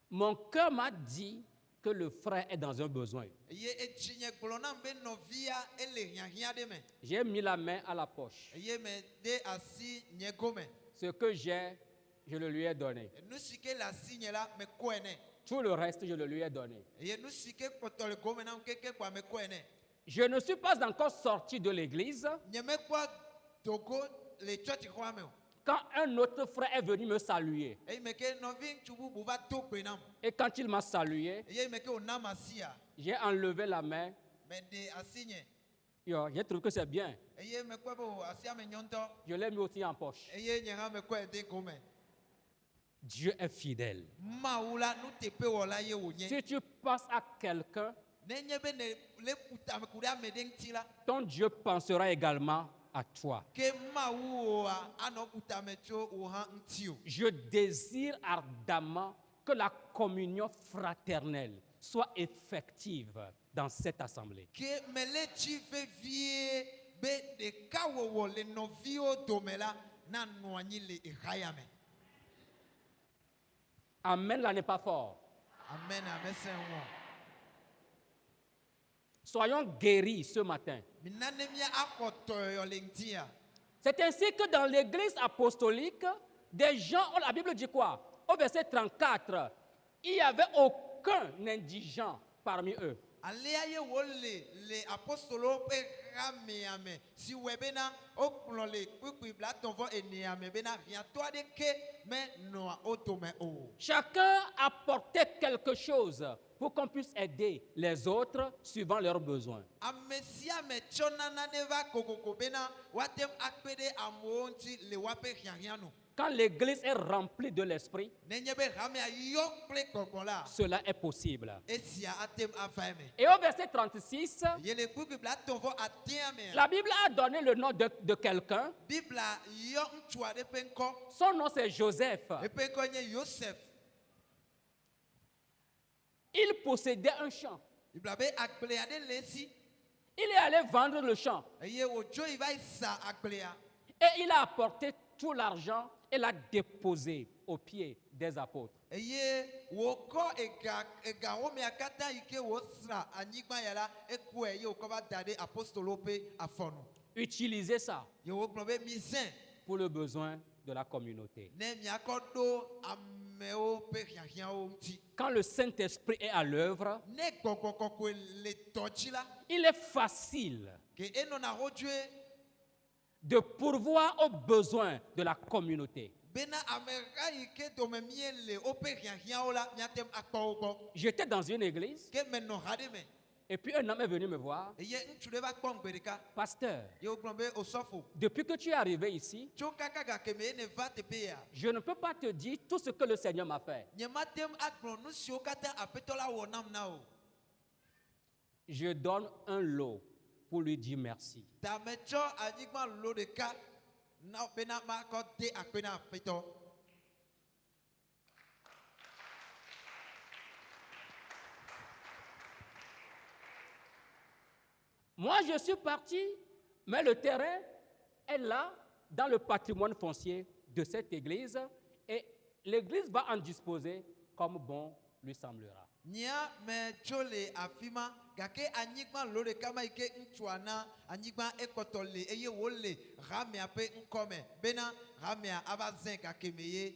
Mon cœur m'a dit que le frère est dans un besoin. Eye etsi nye gblɔ nam be nɔvia ele hiahiã ɖe me. J'ai mis la main à la poche. Eye me de asi nye gome. Ce que j'ai, je le lui ai donné. Nu si ke le asi nye la mekɔe nɛ. Tout le reste, je le lui ai donné. Eye nu si ke kpɔtɔ le gome nam keke kpoa mekɔe nɛ. Je ne suis pas encore sorti de l'église Nye mekpɔ dogo le tsɔtsixɔa me o. quand un autre frère est venu me saluer. Eye me ke nɔvi ŋutsu bubu va to gbe nam. Et quand il m'a salué, Eye me ke wònam asia. j'ai enlevé la main. Me de asi nye. Yo, j'ai trouvé que c'est bien. Eye mekpɔ be asia me nyɔ ŋutɔ. Je l'ai mis aussi en poche. Eye nye hã mekɔe de gome. Dieu est fidèle. Maoula nous te pe wala ye wonye. Si tu penses à quelqu'un, Nenye be ne le kutame kuda medeng tila. ton Dieu pensera également à toi. Ke maoua ano kutame cho uha ntio. Je désire ardemment que la communion fraternelle soit effective dans cette assemblée. Ke mele chi ve vie be de kawowo le novio domela na noanyi le ihayame. Amen, là n'est pas fort. Amen, amen, c'est un Soyons guéris ce matin. Minanemia akotoyo lengtia. C'est ainsi que dans l'église apostolique, des gens, la Bible dit quoi? Au verset 34, il n'y avait aucun indigent parmi eux. Alea ye wole le apostolo pe rameame si webena okplon le kwikwi blatonvo eneame bena rien toi de ke mais noa otome o. Chacun apportait quelque chose pour qu'on puisse aider les autres suivant leurs besoins. Amesia me chonana neva kokoko bena watem akpede amonti le wape rien no. Quand l'église est remplie de l'esprit, Nenyebe ramea yokple kokola. cela est possible. Esia atem afame. Et au verset 36, Yele kwikwi blatonvo atiame. la Bible a donné le nom de quelqu'un. Bibla yo mtua de penko. Son nom c'est Joseph. E penko nye Yosef. Il possédait un champ. Bibla be akpleade lesi. Il est allé vendre le champ Eye ojo iba isa akplea. et il a apporté tout l'argent et l'a déposé aux pieds des apôtres. Eye woko ega wome akata ike wosra anyigba yala ekwe ye okoba dade apostolo pe afono. Utilisez ça Ye woklobe misen pour le besoin de la communauté. ne miakodo ameo pe hiahia o mti. Quand le Saint-Esprit est à l'œuvre, Ne kokoko le tochila il est facile ke eno na rodue de pourvoir aux besoins de la communauté. bena amera ike dome miele o pe hiahia o la miatem akpo ko. J'étais dans une église Ke meno hademe. et puis un homme est venu me voir. Eye ntule ba kpongberika. Pasteur, Ye woklobe osofo. depuis que tu es arrivé ici, Chokaka keme ne va te peya. je ne peux pas te dire tout ce que le Seigneur m'a fait. Nyematem akplon nu sio kata apetola wonam na o. Je donne un lot pour lui dire merci. Damecho anyigba lo de ka na bena ma ko de akpena apeto. Moi, je suis parti, mais le terrain est là, dans le patrimoine foncier de cette église, et l'église va en disposer comme bon lui semblera. Nya me chole afima gake anyigba lo de kama ike ntuana anyigba ekotole eye wole rame ape nkome bena rame abazen gake meye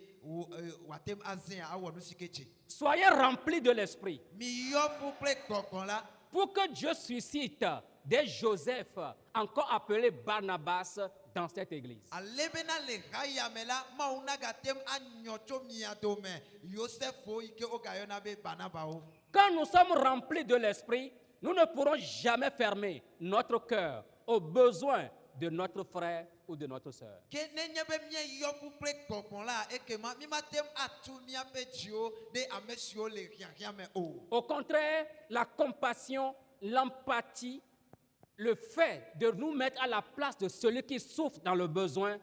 watem azen awo nu sikeche. Soyez remplis de l'esprit Mi yo fu ple kokon la pour que Dieu suscite des Joseph, encore appelés Barnabas, dans cette église. alebena le raya mela mauna gatem anyocho miadome Yosefo ike ogayona be banabao. Quand nous sommes remplis de l'esprit, nous ne pourrons jamais fermer notre cœur aux besoins de notre frère ou de notre sœur. Ke nenye be mie yo fu ple kokon la ekema mi matem atu mia pe jio de amesio le rien me o. Au contraire, la compassion, l'empathie, le fait de nous mettre à la place de celui qui souffre dans le besoin,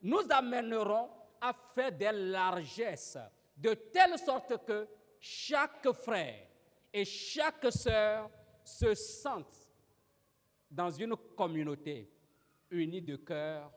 nous amèneront à faire des largesses, de telle sorte que chaque frère et chaque sœur se sentent dans une communauté unie de cœur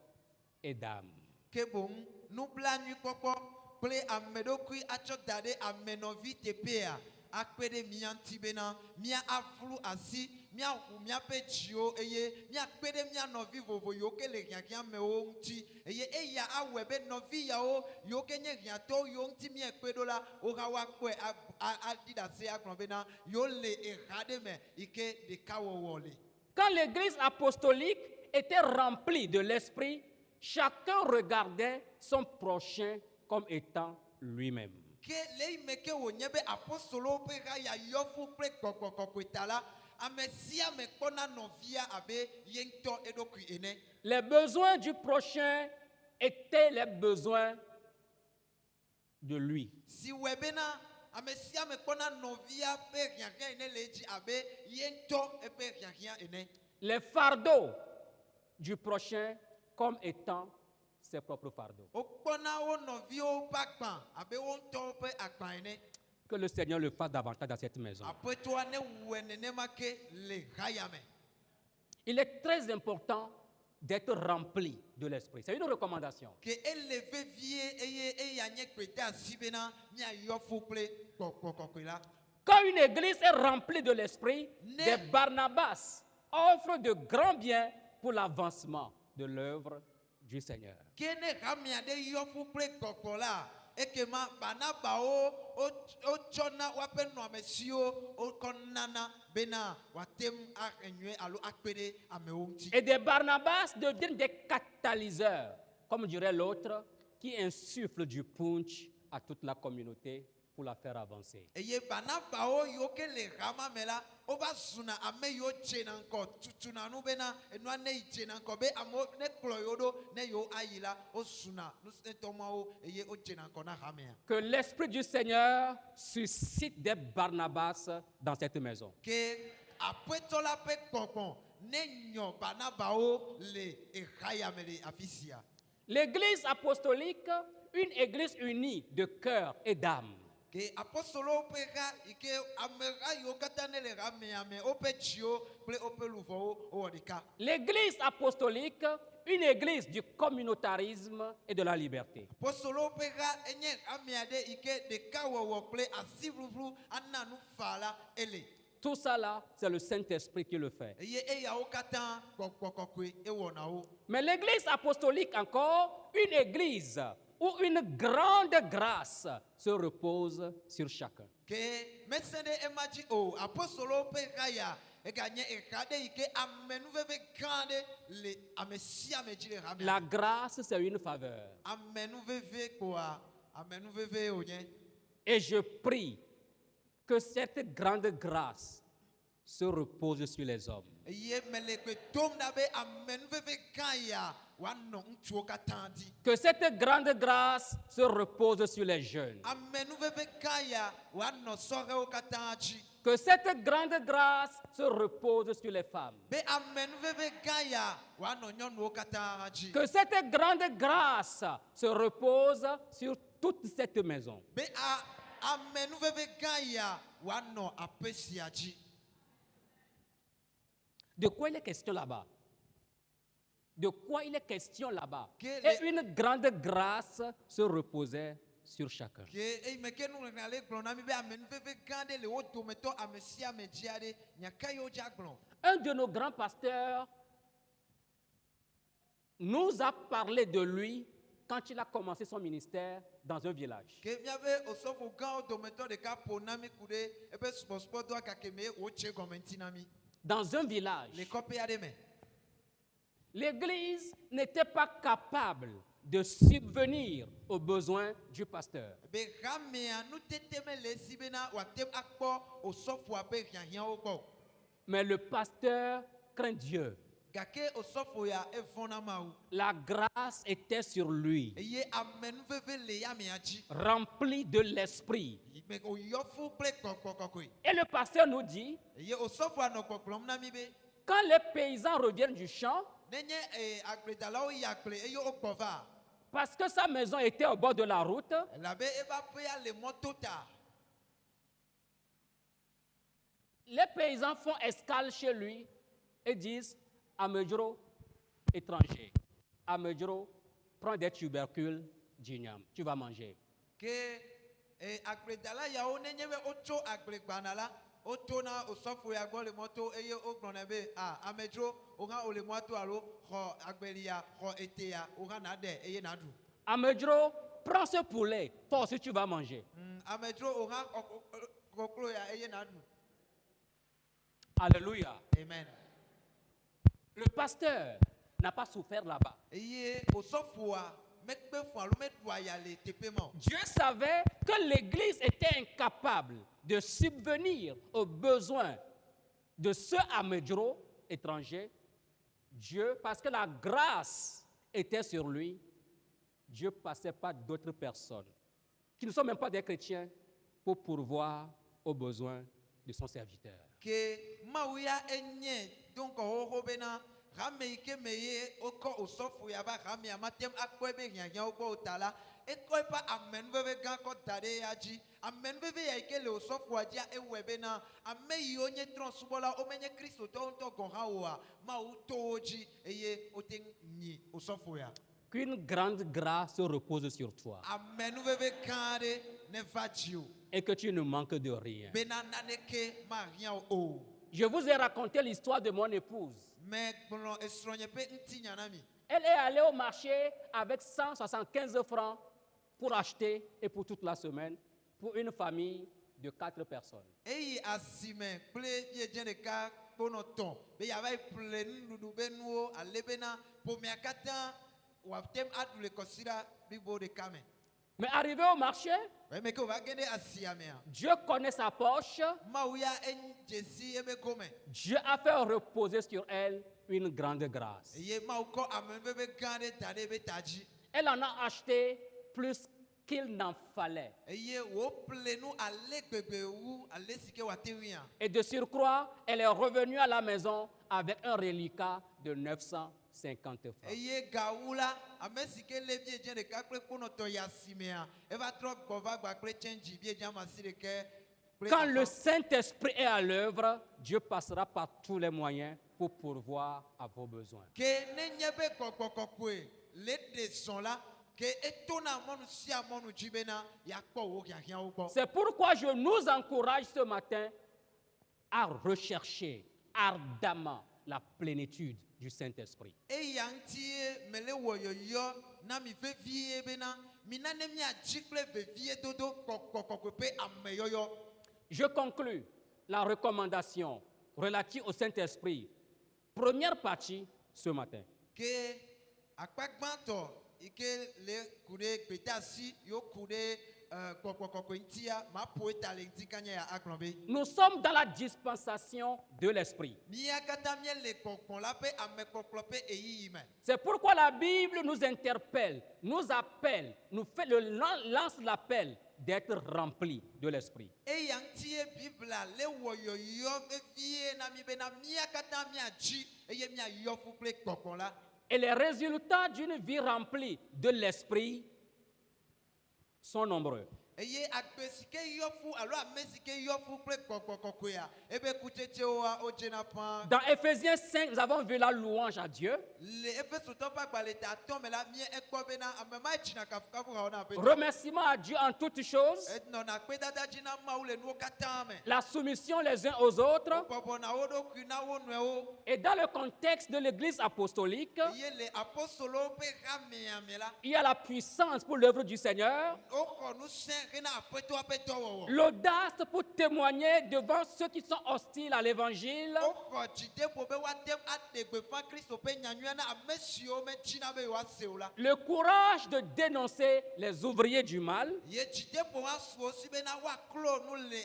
et d'âme. Ke bon nous blanu koko ple amedokui acho dade amenovi tepea akpede mianti bena mia aflu asi mia mia pe jio eye mia kpede mia novi vovo yoke le rien me o nti eye eya awebe novi ya o yoke nye rien to yo nti mia kpedo la o ga wa kwe adida se aklon bena yo le erade me ike de kawo wole. Quand l'église apostolique était remplie de l'esprit, chacun regardait son prochain comme étant lui-même. Ke lei meke wo nyebe apostolo pe ga ya yofu pre kokoko itala amesia me kona novia abe yento edoku ene. Les besoins du prochain étaient les besoins de lui. Si webena amesia me kpɔna nɔvia pe hiahiã ene le edzi abe ye ŋutɔ eƒe hiahiã ene. Les fardeaux du prochain comme étant ses propres fardeaux. Wokpɔna wo nɔviwo ƒe agbã abe wo ŋutɔwo ƒe agbã ene. Que le Seigneur le fasse davantage dans cette maison. Aƒetɔa ne wɔe nenema ke le haya me. Il est très important d'être rempli de l'esprit. C'est une recommandation. Ke ele vevie eye eya nye gbede asi bena miayɔ fu kple gbɔgbɔ kɔkɔe la. Quand une église est remplie de l'esprit, Ne- des Barnabas offrent de grands biens pour l'avancement de l'œuvre du Seigneur. Ke ne hamia ɖe yɔ fu kple gbɔgbɔ la, ekema Barnabawo wotsɔna woaƒe nɔamesiwo wokɔ nana bena woate ŋu axe nyuie alo akpe ɖe amewo ŋuti. Et des Barnabas deviennent des catalyseurs, comme dirait l'autre, qui insufflent du punch à toute la communauté pour la faire avancer. Eye Barnabawo yiwo ke le hama me la, wova zuna ame yiwo dzena ŋkɔ tutuna nu bena enua ne yi dzena ŋkɔ be amewo ne kplɔ yiwo ɖo ne yiwo ayi la, wozuna nusẽtɔmawo eye wodzena ŋkɔ na hamea. Que l'Esprit du Seigneur suscite des Barnabas dans cette maison. Ke aƒetɔ la ƒe gbɔgbɔ ne nyɔ Barnabawo le ehaya me le afi sia. L'église apostolique, une église unie de cœur et d'âme. Ke apostolowo ƒe ha yi ke ameha yiwo katã ne le hamea me woƒe dziwo kple woƒe luʋɔwo wowɔ ɖeka. L'église apostolique, une église du communautarisme et de la liberté. Apostolowo ƒe ha enye hamea ɖe yi ke ɖekawɔwɔ kple asiʋuʋu ana nu fa la ele. Tout ça là, c'est le Saint-Esprit qui le fait. Eye eyawo katã gbɔgbɔ kɔkɔe ewɔna wo. Mais l'église apostolique encore, une église où une grande grâce se repose sur chacun. Ke mesẽ ɖe ema dzi o, apostolowo ƒe ha ya eganye eha ɖe yi ke amenuveve gã ɖe le ame sia ame dzi le hamea. La grâce, c'est une faveur. Amenuveve kpoa amenuveve wònye. Et je prie que cette grande grâce se repose sur les hommes. Eye mele gbe dom ɖa be amenuveve gã ya wòanɔ ŋutsuwo katã dzi. Que cette grande grâce se repose sur les jeunes. Amenuveve gã ya wòanɔ sɔhewo katã dzi. Que cette grande grâce se repose sur les femmes. Be amenuveve gã ya wòanɔ nyɔnuwo katã dzi. Que cette grande grâce se repose sur toute cette maison. Be amenuveve gã ya wòanɔ aƒe sia dzi. De quoi il est question là-bas? De quoi il est question là-bas? Quelle Et est- une grande grâce se reposait sur chacun. Ke eyime ke nuŋlẽa le gblɔ na mi be amenuveve gã ɖe le wo dometɔ ame sia ame dzi aɖe nyaka yewo dza gblɔ. Un de nos grands pasteurs nous a parlé de lui quand il a commencé son ministère dans un village. Ke míabe osɔfo gãwo dometɔ ɖeka ƒo na mi ku ɖe eƒe subɔsubɔdɔa gake me wotse gɔme ŋuti na mi Dans un village, le kɔƒe aɖe me. l'Église n'était pas capable de subvenir aux besoins du pasteur. Be hamea nutete mele esi bena wòate ŋu akpɔ osɔfoa ƒe hiahiãwo gbɔ. Mais le pasteur craint Dieu. Gake osɔfo ya evɔ̃na Mawu. La grâce était sur lui, Eye amenuveve le yamea dzi. rempli de l'esprit. Me wòyɔ fu kple gbɔgbɔ kɔkɔe. Et le pasteur nous dit, Eye osɔfoa nɔ gbɔgblɔm na mi be quand les paysans reviennent du champ, nenye agbledalawo yi agble eye wogbɔ va. parce que sa maison était au bord de la route, Elabe ebe aƒea le mɔto ta. les paysans font escale chez lui et disent, Amedjoro, étranger, Amedjoro, prends des tubercules d'igname, tu vas manger. Ke agbledala yawo nenye be wotso agblegbana la, wotona osɔfo ya gbɔ le mɔto eye wogblɔnɛ be amedzro wohã wòle mɔto alo xɔ agbelia xɔ etea wohã naɖe eye naɖu. Amedjoro, prends ce poulet, toi aussi tu vas manger. Amedzro wohã koklo ya eye naɖu. Alléluia. Amen. Le pasteur n'a pas souffert là-bas. Eye osɔfoa mekpe fɔ alo meɖu aya le teƒe ma o. Dieu savait que l'Église était incapable de subvenir aux besoins de ce Amedjoro étranger. Dieu, parce que la grâce était sur lui, Dieu passait par d'autres personnes qui ne sont même pas des chrétiens, pour pourvoir aux besoins de son serviteur. ke mawuya enye donc o bena rame ike meye oko osofu ya ba rame ya matem akwebe nyanya obo otala ekoy pa amen bebe gan ko tade ya ji amen bebe ya ike le osofu adia ewebe na ame yi onye transubola omenye Kristo to nto gonha wa ma utoji eye oten ni osofu ya Qu'une grande grâce se repose sur toi amen bebe kande ne vajiu et que tu ne manques de rien. bena naneke ma rien o Je vous ai raconté l'histoire de mon épouse. mais bon esronye pe ntinya nami Elle est allée au marché avec 175 francs pour acheter et pour toute la semaine pour une famille de 4 personnes. eyi asime kple yedze ɖeka kponɔ tɔn be yava yi ƒle nuɖuɖu be nuwo ale bena ƒomea katã wòate aɖu le kɔsiɖa blibo ɖeka me Mais arrivé au marché, eme ke wòva ge ɖe asia mea Dieu connaît sa poche. mawu ya dzesi ebe gome Dieu a fait reposer sur elle une grande grâce. eye mawu kɔ amenuveve gã ɖe da ɖe ebe ta dzi Elle en a acheté plus qu'il n'en fallait. eye wòƒle nu ale gbegbe wu ale si ke wòate ŋuia Et de surcroît, elle est revenue à la maison avec un reliquat de 950 francs. eye gawu la ame si ke lé biedze ɖeka kple kponɔtɔ yi asimea eva trɔ gbɔ va gba kple tsɛnji biedze amasi ɖeke kple Quand le afɔ. Saint-Esprit est à l'œuvre, Dieu passera par tous les moyens pour pourvoir à vos besoins. ke nenye be gbɔgbɔ kɔkɔe le ɖe zɔn la ke etona mɔnu sia mɔnu dzi bena yakpɔ wo hiahiãwo gbɔ C'est pourquoi je nous encourage ce matin à rechercher ardemment la plénitude du Saint-Esprit. eya ŋutie mele wɔ yɔyɔ na mi vevie bena mina ne miadzi kple vevie dodo kɔkɔkɔkɔe ƒe ameyɔyɔ Je conclus la recommandation relative au Saint-Esprit. Première partie ce matin. ke akpa gbãtɔ yi ke le ku ɖe gbedasi yo ku ɖe kɔkɔkɔkɔe ŋutia ma ƒo eta le ŋuti kanya ya agblɔ be Nous sommes dans la dispensation de l'Esprit. mía katã míele kpɔkpɔ la ƒe amekpɔkplɔ ƒe eyiyi me C'est pourquoi la Bible nous interpelle, nous appelle, lance l'appel d'être remplis de l'Esprit. eya ŋutie bibla le wɔ yɔyɔ vevie na mi bena mía katã míadzi eye míayɔ fu kple kpɔkpɔ la Et les résultats d'une vie remplie de l'Esprit sont nombreux. eye agbe si ke yɔ fu alo ame si ke yɔ fu kple gbɔgbɔ kɔkɔea ebe kutsetsewoa wodzena ƒãa Dans Éphésiens 5, nous avons vu la louange à Dieu. le Efesotɔ ƒe agbalẽ ta atɔ̃ me la mie ekpɔ bena ame ma dzina kafukafu hawo na aƒetɔ Remerciement à Dieu en toutes choses. enɔna kpedada dzi na Mawu le nuwo katã me La soumission les uns aux autres. bɔbɔna wo ɖokui na wo nɔewo Et dans le contexte de l'Église apostolique, eye le apostolowo ƒe hamea me la il y a la puissance pour l'œuvre du Seigneur, woxɔ ŋusẽ hena aƒetɔa ƒe dɔwɔwɔ l'audace pour témoigner devant ceux qui sont hostiles à l'Évangile, woxɔ dzideƒo be woate aɖe gbeƒã Kristo ƒe nyanyuia na ame siwo medzina be yewoase o la le courage de dénoncer les ouvriers du mal, ye dzideƒo asuwo si bena woaklo nu le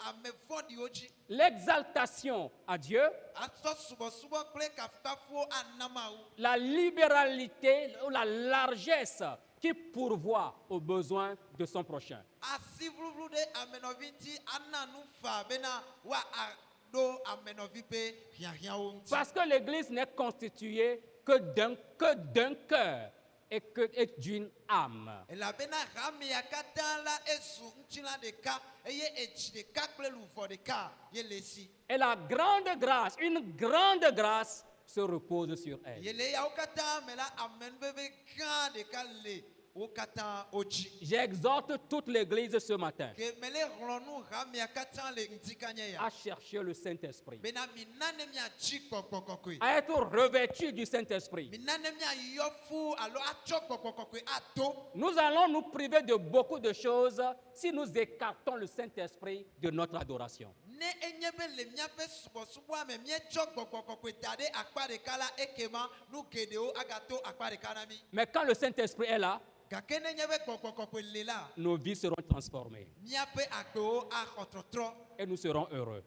ame vɔ̃ɖiwo dzi l'exaltation à Dieu, atsɔ subɔsubɔ kple kafukafuwo ana Mawu la libéralité ou la largesse qui pourvoit aux besoins de son prochain. asi vluvlu ɖe amenɔvi ŋuti ana nu fa bena woaɖo amenɔvi ƒe hiahiãwo ŋuti Parce que l'Église n'est constituée que d'un cœur et d'une âme. elabena hamea katã la ezu ŋutilã ɖeka eye etsi ɖeka kple luʋɔ ɖeka ye le esi Et la grande grâce, une grande grâce se repose sur elle. ye le yawo katã me la amenuveve gã ɖeka le wo katã wo dzi J'exhorte toute l'Église ce matin ke mele hlɔ̃ nu hamea katã le ŋuti kanye ya à chercher le Saint-Esprit, bena mina ne miatsi gbɔgbɔ kɔkɔe à être revêtu du Saint-Esprit. mina ne miayɔ fu alo atsɔ gbɔgbɔ kɔkɔe ato Nous allons nous priver de beaucoup de choses si nous écartons le Saint-Esprit de notre adoration. ne enye be le míaƒe subɔsubɔa me míetsɔ gbɔgbɔ kɔkɔe da ɖe akpa ɖeka la ekema nu geɖewo agato akpa ɖeka na mí Mais quand le Saint-Esprit est là, gake ne nye be gbɔgbɔ kɔkɔe le la nos vies seront transformées míaƒe agbewo axɔ trɔtrɔ et nous serons heureux.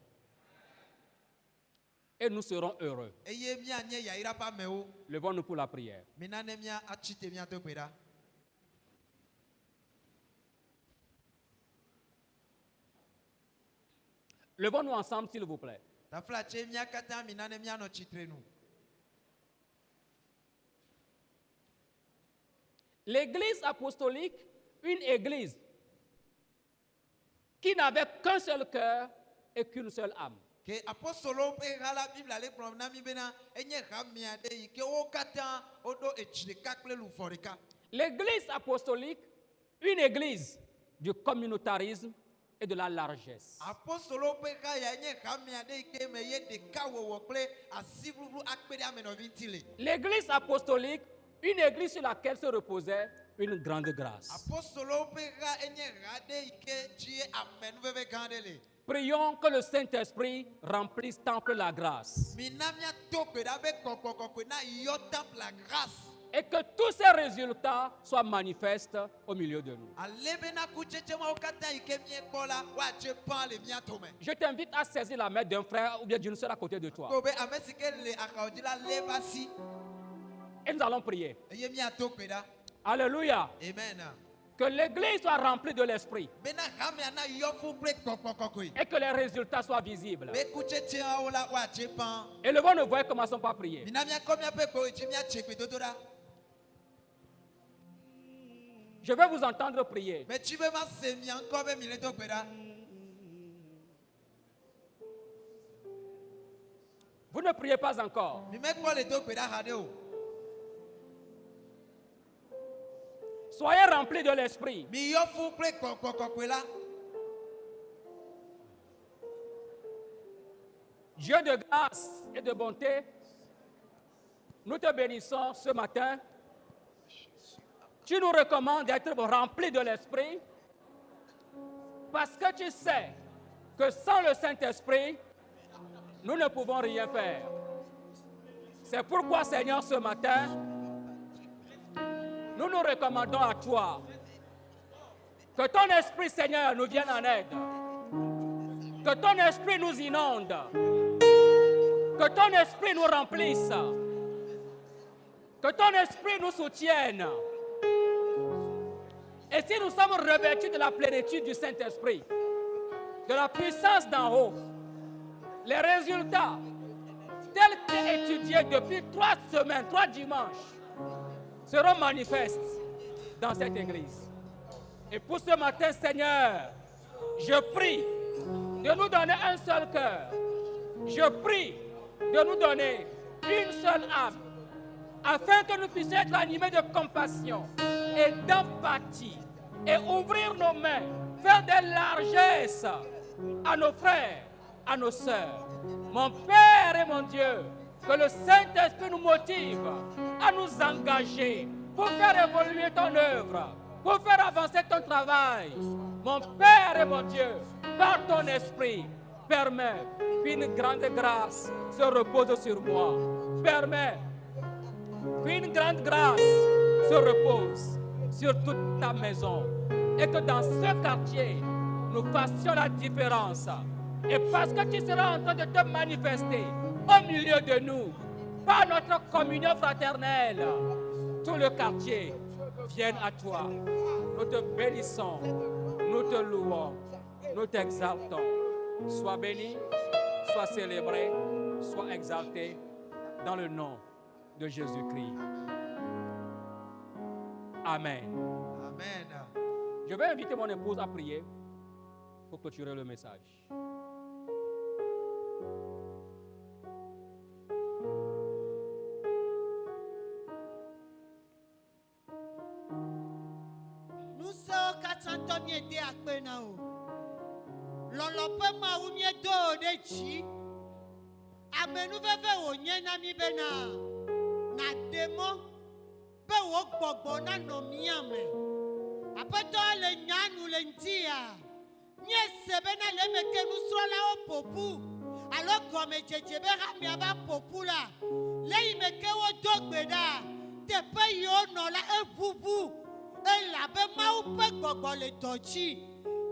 Et nous serons heureux. eye míanye yayra ƒe amewo Levons-nous pour la prière. mina ne mía atsi te míado gbe ɖa Levons-nous ensemble, s'il vous plaît. Tafla tse mia kata minane mia no tsitrenu. L'église apostolique, une église qui n'avait qu'un seul cœur et qu'une seule âme. Ke apostolo pe hala Bible ale gblɔm na mi bena enye hamia de yi ke wo katã woɖo etsi ɖeka kple luʋɔ ɖeka. L'église apostolique, une église du communautarisme et de la largesse. Apostolo pe ha ya enye hamia de yi ke me ye ɖeka wɔwɔ kple asi ʋuʋu akpe ɖe amenɔvi ŋuti le. L'église apostolique, une église sur laquelle se reposait une grande grâce. Apostolo pe ha enye ha de yi ke dzi amenuveve gã ɖe le. Prions que le Saint-Esprit remplisse temple la grâce. Mina mia to gbe ɖa be kɔkɔkɔkɔe na yɔ temple la grâce. Et que tous ces résultats soient manifestes au milieu de nous. Ale bena kutsetse mawo katã yi ke miekpɔ la woadze pã le mia tome. Je t'invite à saisir la main d'un frère ou bien d'une sœur à côté de toi. Ko be ame si ke le axawo dzi la lé va si Et nous allons prier. eye miato gbe ɖa. Alléluia. Amen. Que l'église soit remplie de l'esprit Bena hamia na yɔ fu kple kɔkɔkɔkɔe. et que les résultats soient visibles. Be kutsetseawo la woadze pã. Élevons nos voix et commençons par prier. Mina miakɔ miaƒe gbewo dzi miatse gbedodo ɖa. Je vais vous entendre prier. Metsi be ma se mia ŋkɔ be mi le do gbe ɖa. Vous ne priez pas encore. Mi mekpɔ le do gbe ɖa haɖe o. Soyez remplis de l'esprit. Mi yɔ fu kple kɔkɔkɔkɔe la. Dieu de grâce et de bonté, nous te bénissons ce matin. Tu nous recommandes d'être remplis de l'esprit parce que tu sais que sans le Saint-Esprit, nous ne pouvons rien faire. C'est pourquoi, Seigneur, ce matin, nous nous recommandons à toi. Que ton esprit, Seigneur, nous vienne en aide. Que ton esprit nous inonde. Que ton esprit nous remplisse. Que ton esprit nous soutienne. Et si nous sommes revêtus de la plénitude du Saint-Esprit, de la puissance d'en haut, les résultats, tels qu'étudiés depuis 3 semaines, 3 dimanches, seront manifestes dans cette église. Et pour ce matin, Seigneur, je prie de nous donner un seul cœur. Je prie de nous donner une seule âme, afin que nous puissions être animés de compassion et d'empathie et ouvrir nos mains, faire des largesses à nos frères, à nos sœurs. Mon Père et mon Dieu, que le Saint-Esprit nous motive à nous engager pour faire évoluer ton œuvre, pour faire avancer ton travail. Mon Père et mon Dieu, par ton esprit, permets qu'une grande grâce se repose sur moi. Permets qu'une grande grâce se repose sur toute ta maison. Et que dans ce quartier, nous fassions la différence. Et parce que tu seras en train de te manifester au milieu de nous, par notre communion fraternelle, tout le quartier vienne à toi. Nous te bénissons, nous te louons, nous t'exaltons. Sois béni, sois célébré, sois exalté dans le nom de Jésus-Christ. Amen. Amen. Je vais inviter mon épouse à prier pour clôturer le message. Nous sommes 400 miété à Penao. L'olope ma ou miedo de chi. Amenu veve o nyena mi bena. Na demo. Be wo gbogbo na no miame. Apeto le nyanu le ntia. Nye sebe na le meke nu srola o popu. Alo gome jejebe ha mi aba popu la. Le meke wo dogbeda. Te pe yo no la e bubu. E la be ma u pe gbogbo le dochi.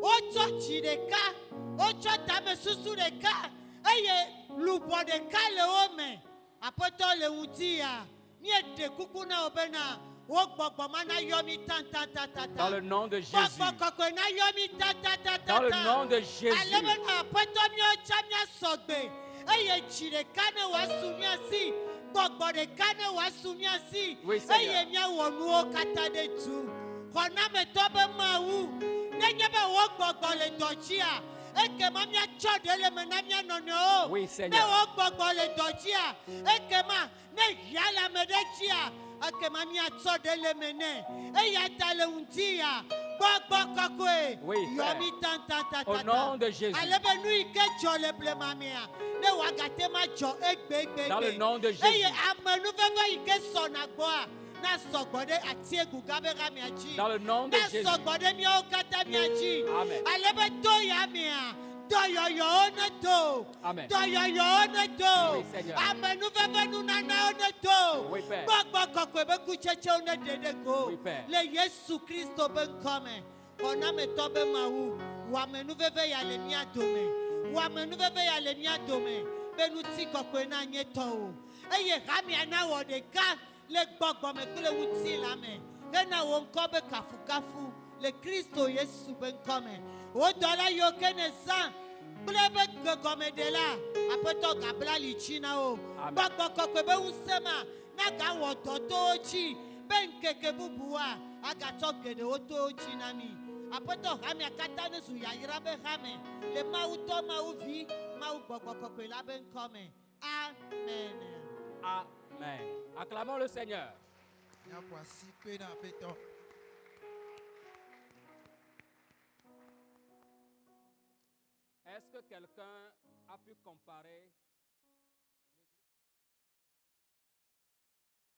O chochi de ka. O chotame susu de ka. Eye lubo de ka le ome. Apeto le utia. Nye de kuku na obena. wo gbɔgbɔ ma na yɔ mi tantatata. Dans le nom de Jésus. Gbɔgbɔ kɔkɔe na yɔ mi tatatata. Dans le nom de Jésus. Ale be na aƒetɔ miawo tsa mia sɔgbe eye tsi ɖeka ne wòasu mia si. Gbɔgbɔ ɖeka ne wòasu mia si. Oui, Seigneur. Eye miawɔ nuwo katã ɖe tu. Xɔnametɔ be Mawu nenye be wo gbɔgbɔ le dɔ dzia. Ekema miatsɔ ɖe le me na mia nɔnɔewo. Oui, Ne Seigneur. wo gbɔgbɔ le dɔ dzia. Ekema ne hia le ame ɖe dzia. Ekema miatsɔ ɖe le me nɛ. Eya ta le ŋutia. Gbɔgbɔ kɔkɔe. Oui, Yɔ Père. mi tantatata. Au nom de Jésus. Ale be nu yi ke dzɔ le blema mea. Ne wòagate ma dzɔ egbegbe. Dans le nom de Jésus. Eye ame nuveve yi ke sɔna gbɔa. Na sɔgbɔ ɖe atiegu gã be hã mia dzi. Dans le nom de Na Jésus. sɔgbɔ ɖe miawo katã mia dzi. Amen. Ale be to ya mea. Dɔyɔyɔwo ne do. Amen. Dɔyɔyɔwo ne do. Oui, Seigneur. Ame nuveve nunanawo ne do. Oui, Père. Gbɔgbɔ kɔkɔe be kutsetsewo ne ɖe ɖe go. Oui, Père. Le Yesu Kristo be ŋkɔ me. Xɔnametɔ be Mawu. Wɔame nuveve ya le mía dome. Wɔame nuveve ya le mía dome. Be ŋuti kɔkɔe na nye tɔwo. Eye hamia na wɔ ɖeka le gbɔgbɔ me kple ŋuti la me. Hena wo ŋkɔ be kafukafu le Kristo Yesu be ŋkɔ me. Wo dɔla yiwo ke ne zã kple be gegɔmeɖela aƒetɔ gabla li tsi na wo. Amen. Gbɔgbɔ kɔkɔe be ŋusẽ ma na gawɔ dɔ to wo dzi be ŋkeke bubua agatsɔ geɖewo to wo dzi na mi. Aƒetɔ hamia katã ne zu yayra be hame le Mawu tɔ Mawu vi Mawu gbɔgbɔ kɔkɔe la be ŋkɔ me. Amen. Amen. Acclamons le Seigneur. Miaƒo asi kpe na aƒetɔ. Est-ce que quelqu'un a pu comparer